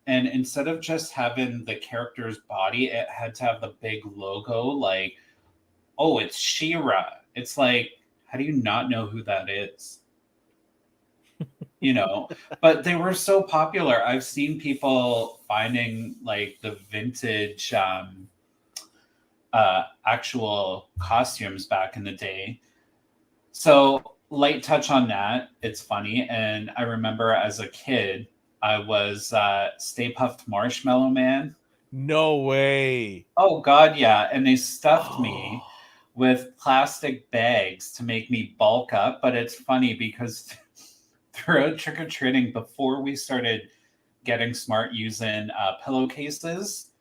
And instead of just having the character's body, it had to have the big logo, like, oh, it's She-Ra. It's like, how do you not know who that is? You know, but they were so popular. I've seen people finding like the vintage actual costumes back in the day. So, light touch on that. It's funny. And I remember as a kid, I was Stay Puffed Marshmallow Man. No way. Oh, God, yeah. And they stuffed me with plastic bags to make me bulk up. But it's funny because throughout trick or treating, before we started getting smart using pillowcases,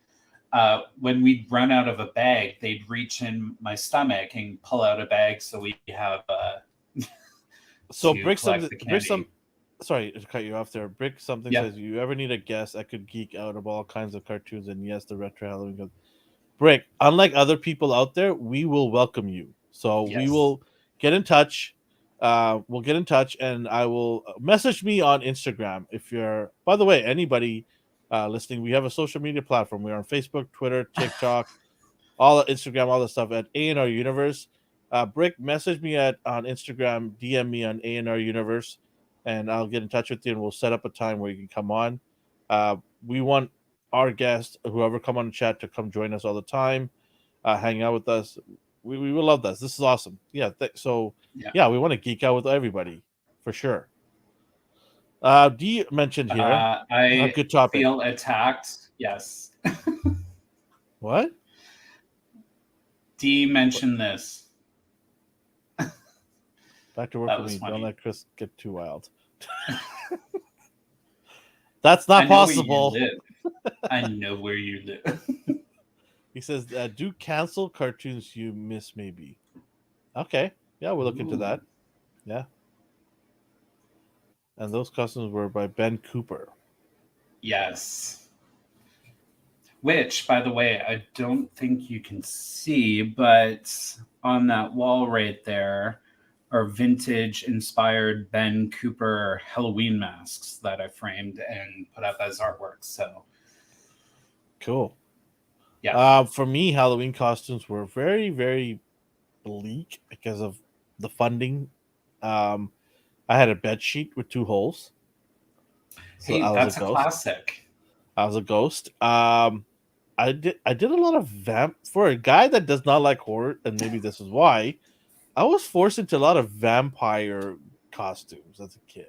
when we'd run out of a bag, they'd reach in my stomach and pull out a bag so we have So to Brick collect something the Brick candy. some sorry to cut you off there. Brick something Yeah. says you ever need a guest I could geek out of all kinds of cartoons, and yes, the retro Halloween goes. Brick, unlike other people out there, we will welcome you. So we Yes. will get in touch. We'll get in touch, and I will message me on Instagram if you're. By the way, anybody listening, we have a social media platform. We're on Facebook, Twitter, TikTok, all Instagram, all the stuff at A&R Universe. Brick, message me on Instagram, DM me on A&R Universe, and I'll get in touch with you, and we'll set up a time where you can come on. We want our guests, whoever come on the chat, to come join us all the time, hang out with us. We will love this. This is awesome. Yeah. Yeah. Yeah, we want to geek out with everybody for sure. D mentioned here a I good topic. feel attacked. Yes. What? D mentioned this. Back to work That with was me. funny. Don't let Chris get too wild. That's not I know possible. where you live. I know where you live. He says, "Do cancel cartoons you miss, maybe." Okay, yeah, we'll look into that. Yeah, and those costumes were by Ben Cooper. Yes. Which, by the way, I don't think you can see, but on that wall right there are vintage inspired Ben Cooper Halloween masks that I framed and put up as artwork. So, Cool. yeah. For me, Halloween costumes were very, very bleak because of the funding. Um, I had a bed sheet with 2 holes, so Hey, I was a that's a ghost. classic. I was a ghost. I did a lot of vamp for a guy that does not like horror, and maybe this is why. I was forced into a lot of vampire costumes as a kid.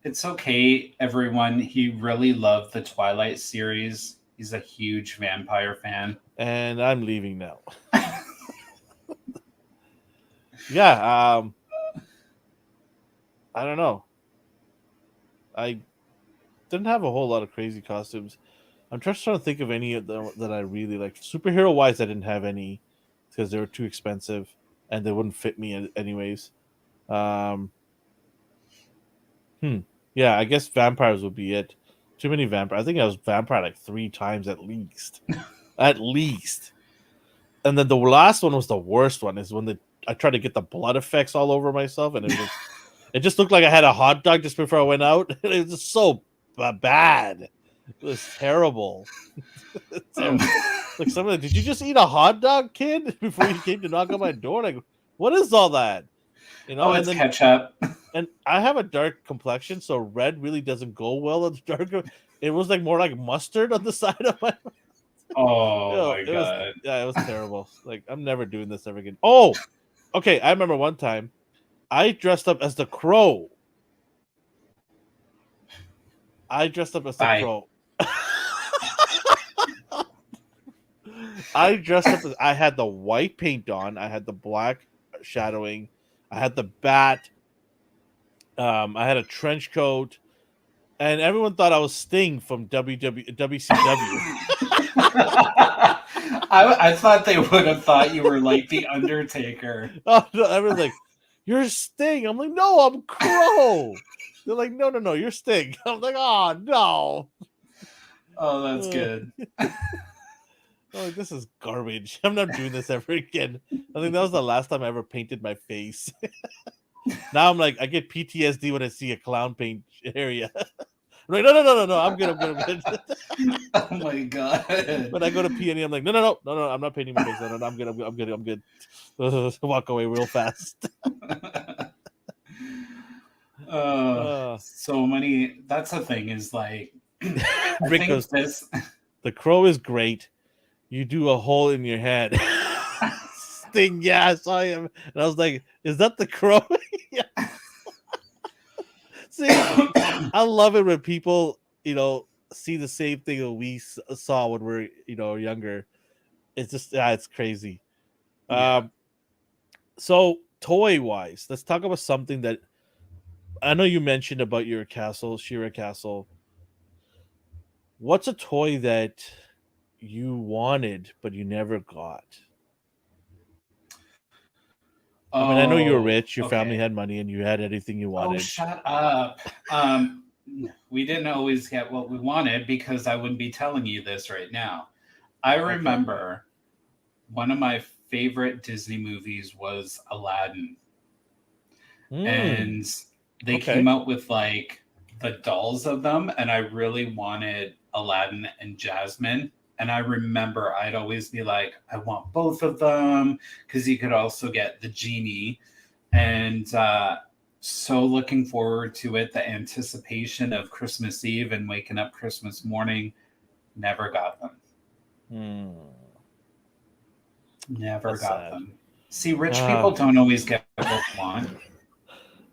It's okay, everyone. He really loved the Twilight series. He's a huge vampire fan. And I'm leaving now. Yeah, I don't know. I didn't have a whole lot of crazy costumes. I'm just trying to think of any of them that I really liked. Superhero wise, I didn't have any because they were too expensive and they wouldn't fit me anyways. Um, yeah, I guess vampires would be it. Too many vampires. I think I was vampire like 3 times at least. At least. And then the last one was the worst one. Is when I tried to get the blood effects all over myself, and it just looked like I had a hot dog just before I went out. It was just so bad. It was terrible. Terrible. Like someone, did you just eat a hot dog, kid, before you came to knock on my door? Like, what is all that? You know, Oh, it's ketchup. And I have a dark complexion, so red really doesn't go well on the darker. It was like more like mustard on the side of my. Oh my It god. was terrible. Like, I'm never doing this ever again. Oh, okay. I remember one time I dressed up as the Crow. Bye. Crow. I dressed up as I had the white paint on, I had the black shadowing, I had the bat, I had a trench coat, and everyone thought I was Sting from WCW. I thought they would have thought you were like the Undertaker. Oh, no, everyone's like, "You're Sting." I'm like, "No, I'm Crow." They're like, "No, you're Sting." I'm like, "Oh no." Oh, that's Uh, good. oh, this is garbage. I'm not doing this ever again. I think that was the last time I ever painted my face. Now I'm like, I get PTSD when I see a clown paint area. I'm like, no. I'm good. I'm good. Oh my god. When I go to P&E, I'm like, no. I'm not painting my face. No, I'm good. I'm good. Walk away real fast. Uh, So many. That's the thing is like, I Rick think goes, this. the crow is great. You do a hole in your head. Sting, yeah, I saw him. And I was like, is that the crow? Yeah. See, I love it when people, see the same thing that we saw when we're, younger. It's just, yeah, it's crazy. Yeah. So toy wise, let's talk about something that I know you mentioned about your castle, Shira Castle. What's a toy that you wanted but you never got? I mean, I know you were Oh, rich, your family okay. had money, and you had anything you Oh, wanted. shut up. We didn't always get what we wanted because I wouldn't be telling you this right now. I Okay. remember one of my favorite Disney movies was Aladdin, Hmm. and they came Okay. out with like the dolls of them, and I really wanted Aladdin and Jasmine. And I remember I'd always be like, I want both of them because you could also get the genie. And so looking forward to it. The anticipation of Christmas Eve and waking up Christmas morning. Never got them. Hmm. Never That's got sad. them. See, rich people Ah, don't always get what they want.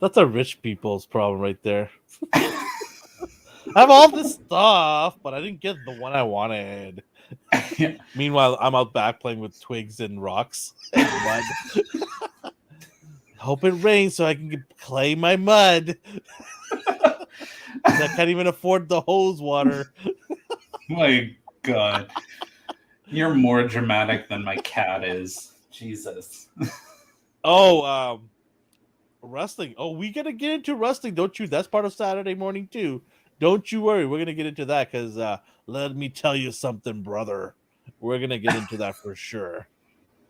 that's a rich people's problem right there. I have all this stuff, but I didn't get the one I wanted. Meanwhile, I'm out back playing with twigs and rocks and mud. Hope it rains so I can clay my mud. I can't even afford the hose water. My God. You're more dramatic than my cat is. Jesus. Oh, wrestling. Oh, we gotta get into wrestling, don't you? That's part of Saturday morning too. Don't you worry, we're gonna get into that because let me tell you something, brother. We're gonna get into that for sure.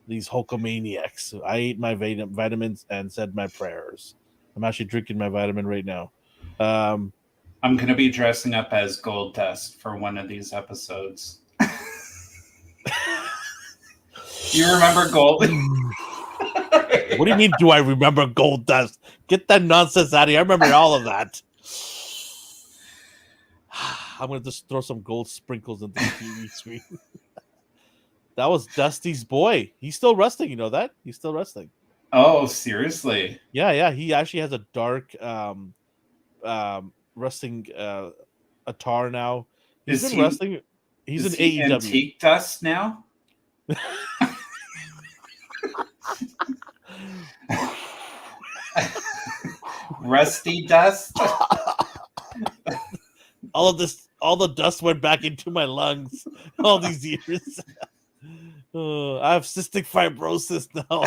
These Hulkamaniacs. I ate my vitamins and said my prayers. I'm actually drinking my vitamin right now. Um, I'm going to be dressing up as Gold Dust for one of these episodes. You remember Gold? what do you mean? Do I remember Gold Dust? Get that nonsense out of here! I remember all of that. I'm gonna just throw some gold sprinkles into the TV screen. That was Dusty's boy. He's still wrestling. You know that? He's still wrestling. Oh, seriously? Yeah. He actually has a dark wrestling attire now. He's Is been he wrestling. He's in is he AEW. Antique Dust now? Rusty Dust? All the dust went back into my lungs all these years. I have cystic fibrosis now.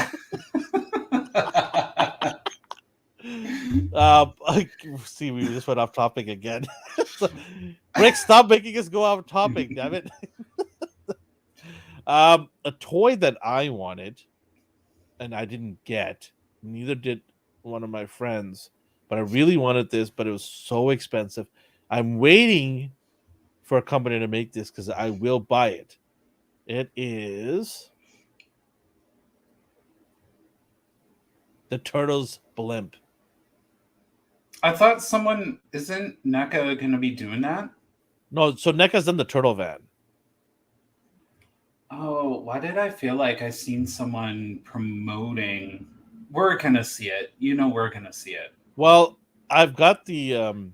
See, we just went off topic again. So, Rick, stop making us go off topic, damn it. A toy that I wanted and I didn't get, neither did one of my friends, but I really wanted this, but it was so expensive. I'm waiting for a company to make this because I will buy it. It is the Turtles blimp. I thought someone isn't NECA going to be doing that? No, so NECA's done the turtle van. Oh, why did I feel like I seen someone promoting? We're going to see it. You know, we're going to see it. Well, I've got the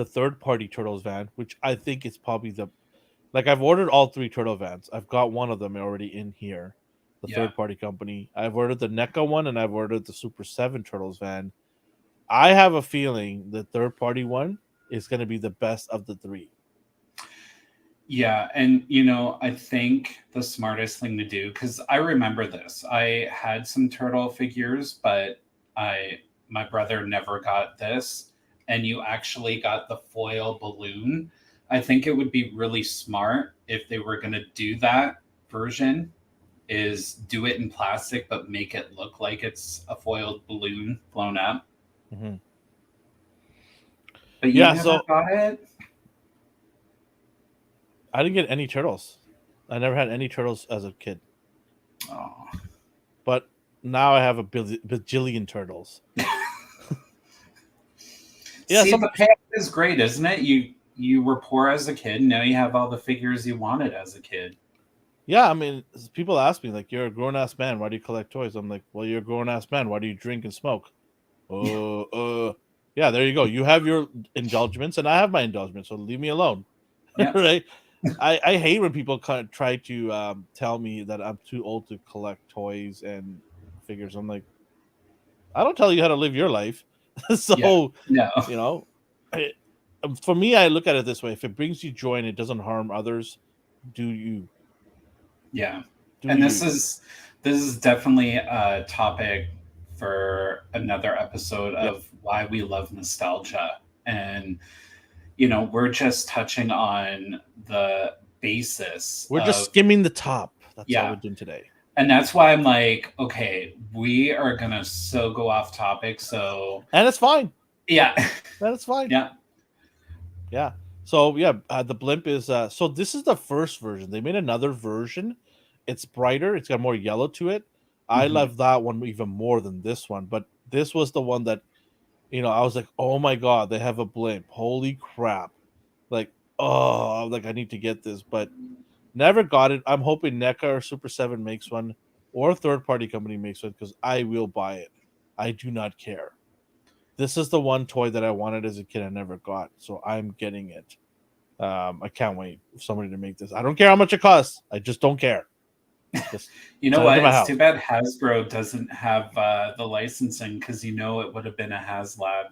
third party turtles van, which I think is probably the like I've ordered all three turtle vans. I've got one of them already in here, the Yeah. third party company. I've ordered the NECA one and I've ordered the Super 7 Turtles van. I have a feeling the third party one is going to be the best of the three. Yeah, and you know, I think the smartest thing to do, because I remember this. I had some turtle figures, but I my brother never got this, and you actually got the foil balloon I think it would be really smart if they were going to do that version, is do it in plastic but make it look like it's a foiled balloon blown up. Mm-hmm. But you Yeah, never so got it? I didn't get any turtles. I never had any turtles as a kid, Oh. but now I have a bajillion turtles. Yeah, See, the payoff is great, isn't it? You were poor as a kid, now you have all the figures you wanted as a kid. Yeah, I mean, people ask me like, "You're a grown ass man. Why do you collect toys?" I'm like, "Well, you're a grown ass man. Why do you drink and smoke?" Yeah. There you go. You have your indulgements, and I have my indulgements. So leave me alone, Yeah. right? I hate when people try to tell me that I'm too old to collect toys and figures. I'm like, I don't tell you how to live your life. Yeah. So, No. you know, for me, I look at it this way: if it brings you joy and it doesn't harm others, do you? Yeah. Do And this you? is definitely a topic for another episode Yeah. of why we love nostalgia. And we're just touching on the basis We're just of, skimming the top. That's all yeah. we're doing today. And that's why I'm like, okay, we are gonna so go off topic. So And it's fine. yeah. That's fine. Yeah. Yeah. So yeah, the blimp is so this is the first version. They made another version. It's brighter. It's got more yellow to it. I Mhm. love that one even more than this one. But this was the one that I was like, oh my god, they have a blimp. Holy crap! Like, oh, like I need to get this, but never got it. I'm hoping NECA or Super 7 makes one, or a third party company makes one, because I will buy it. I do not care. This is the one toy that I wanted as a kid I never got, so I'm getting it. I can't wait for somebody to make this. I don't care how much it costs. I just don't care. Just You know send it what? to my It's house. too bad Hasbro doesn't have the licensing, because it would have been a HasLab.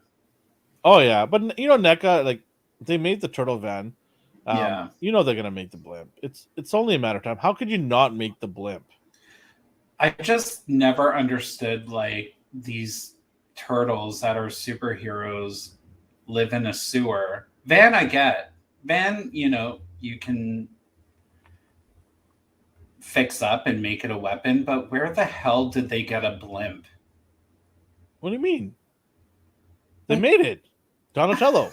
Oh yeah, but NECA, like, they made the turtle van. Yeah. They're gonna make the blimp. It's only a matter of time. How could you not make the blimp? I just never understood, like, these turtles that are superheroes live in a sewer. Van, I get. Van, you can fix up and make it a weapon, but where the hell did they get a blimp? What do you mean? They Like, made it. Donatello.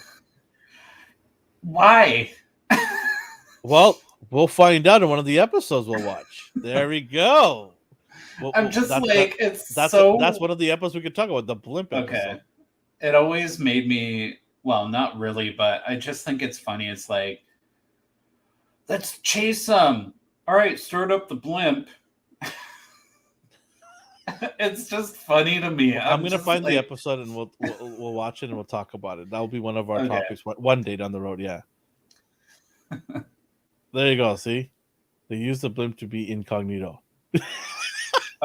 why? Well, we'll find out in one of the episodes we'll watch. There we go. I'm just like, it's That's so one of the episodes we could talk about, the blimp okay. episode. It always made me, well, not really, but I just think it's funny. It's like, let's chase them. All right, start up the blimp. It's just funny to me. I'm gonna just find the like, episode and we'll watch it and we'll talk about it. That'll be one of our okay. topics one day down the road. Yeah. There you go. See, they use the blimp to be incognito.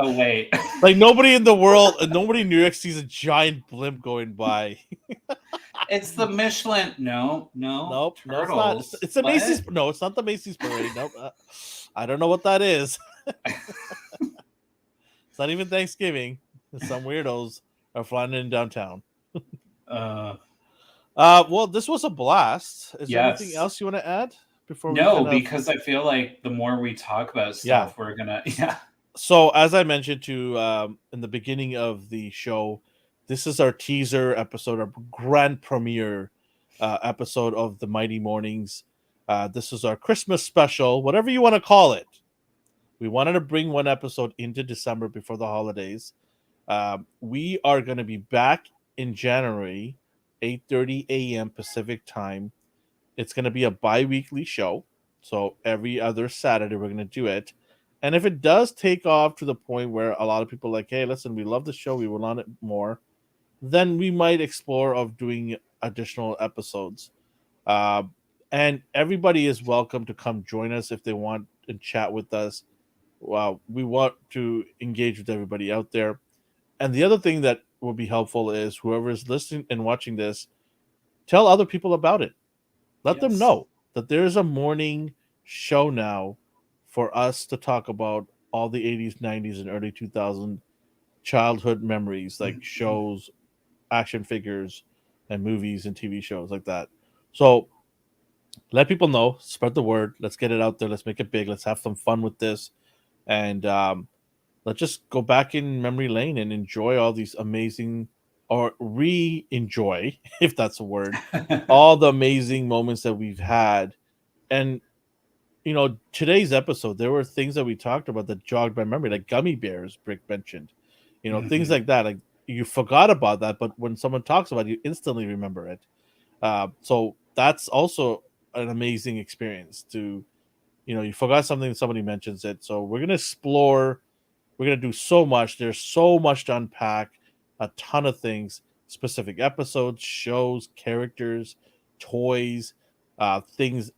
Oh wait, Like nobody in the world, nobody in New York sees a giant blimp going by. it's the Michelin. No, Nope, no, it's turtles. not. It's the What? Macy's. No, it's not the Macy's parade. Nope. I don't know what that is. It's not even Thanksgiving. Some weirdos are flying in downtown. Uh, Well, this was a blast. Is there anything yes. else you want to add before we No, because I feel like the more we talk about stuff, Yeah. we're gonna yeah. So, as I mentioned to in the beginning of the show, this is our teaser episode, our grand premiere episode of the Mighty Mornings. This is our Christmas special, whatever you want to call it. We wanted to bring one episode into December before the holidays. We are going to be back in January, 8:30 a.m. Pacific time. It's going to be a bi-weekly show. So every other Saturday we're going to do it. And if it does take off to the point where a lot of people are like, hey, listen, we love the show, we will on it more, then we might explore of doing additional episodes. Uh, and everybody is welcome to come join us if they want and chat with us. Well, we want to engage with everybody out there. And the other thing that will be helpful is whoever is listening and watching this, tell other people about it. Let them Yes. know that there is a morning show now for us to talk about all the 80s, 90s, and early 2000s childhood memories, like shows, action figures, and movies and TV shows like that. So let people know, spread the word. Let's get it out there. Let's make it big. Let's have some fun with this. And let's just go back in memory lane and enjoy all these amazing, or re-enjoy, if that's a word, all the amazing moments that we've had. And today's episode, there were things that we talked about that jogged my memory, like gummy bears. Brick mentioned, things Mhm. like that. Like you forgot about that, but when someone talks about it, you instantly remember it. So that's also an amazing experience. To you forgot something, somebody mentions it. So we're gonna explore. We're gonna do so much. There's so much to unpack. A ton of things. Specific episodes, shows, characters, toys, things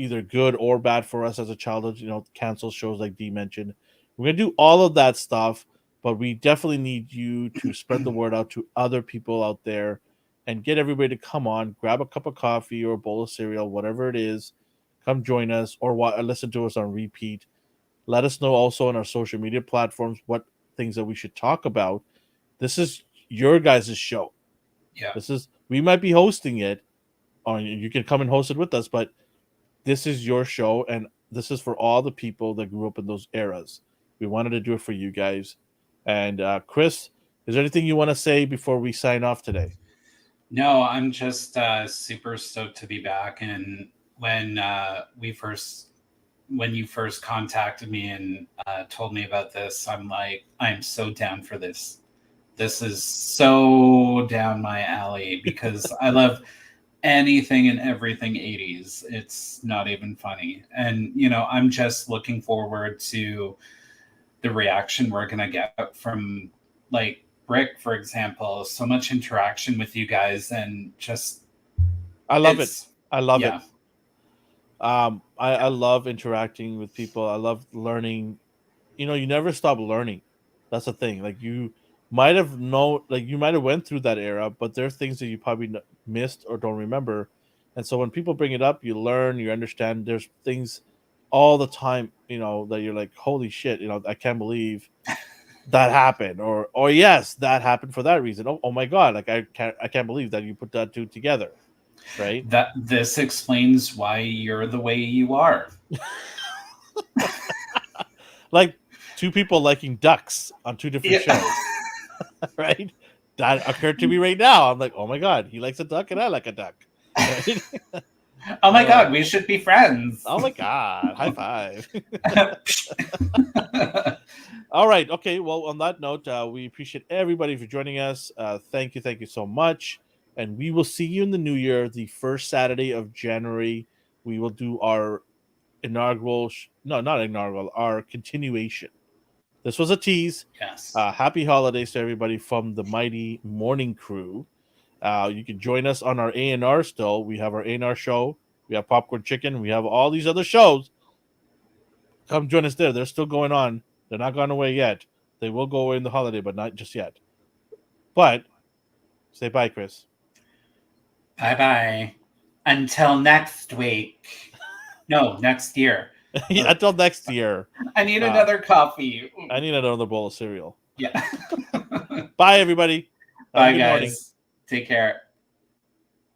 either good or bad for us as a childhood. Cancel shows like D mentioned. We're gonna do all of that stuff, but we definitely need you to spread the word out to other people out there and get everybody to come on, grab a cup of coffee or a bowl of cereal, whatever it is. Come join us or listen to us on repeat. Let us know also on our social media platforms what things that we should talk about. This is your guys' show. Yeah. We might be hosting it, or you can come and host it with us, but this is your show, and this is for all the people that grew up in those eras. We wanted to do it for you guys. And Chris, is there anything you want to say before we sign off today? No, I'm just super stoked to be back. And when you first contacted me and told me about this, I'm like, I'm so down for this. This is so down my alley because I love anything and everything 80s. It's not even funny. And, I'm just looking forward to the reaction we're going to get from, like, Brick, for example. So much interaction with you guys, and just, I love it. it's, I love it. yeah. I love interacting with people. I love learning. You never stop learning. That's the thing. Like you might have you might have went through that era, but there are things that you probably missed or don't remember. And so when people bring it up, you learn, you understand. There's things all the time, that you're like, holy shit, I can't believe that happened, or yes, that happened for that reason. Oh my god, like I can't believe that you put that two together, right? That this explains why you're the way you are. Like two people liking ducks on two different Yeah. shows. Right? That occurred to me right now. I'm like, oh my god, he likes a duck and I like a duck. Right? Oh my god, we should be friends. Oh my god, high five. All right, okay. Well, on that note, we appreciate everybody for joining us. Thank you so much, and we will see you in the new year, the first Saturday of January. We will do our inaugural, no, not inaugural, our continuation. This was a tease. Yes. Happy holidays to everybody from the Mighty Morning Crew. You can join us on our A&R still. We have our A&R show. We have Popcorn Chicken. We have all these other shows. Come join us there. They're still going on. They're not gone away yet. They will go away in the holiday, but not just yet. But say bye, Chris. Bye-bye. Until next week. No, next year. Until next year. I need another coffee. I need another bowl of cereal. Yeah. Bye, everybody. Bye, guys. Morning. Take care.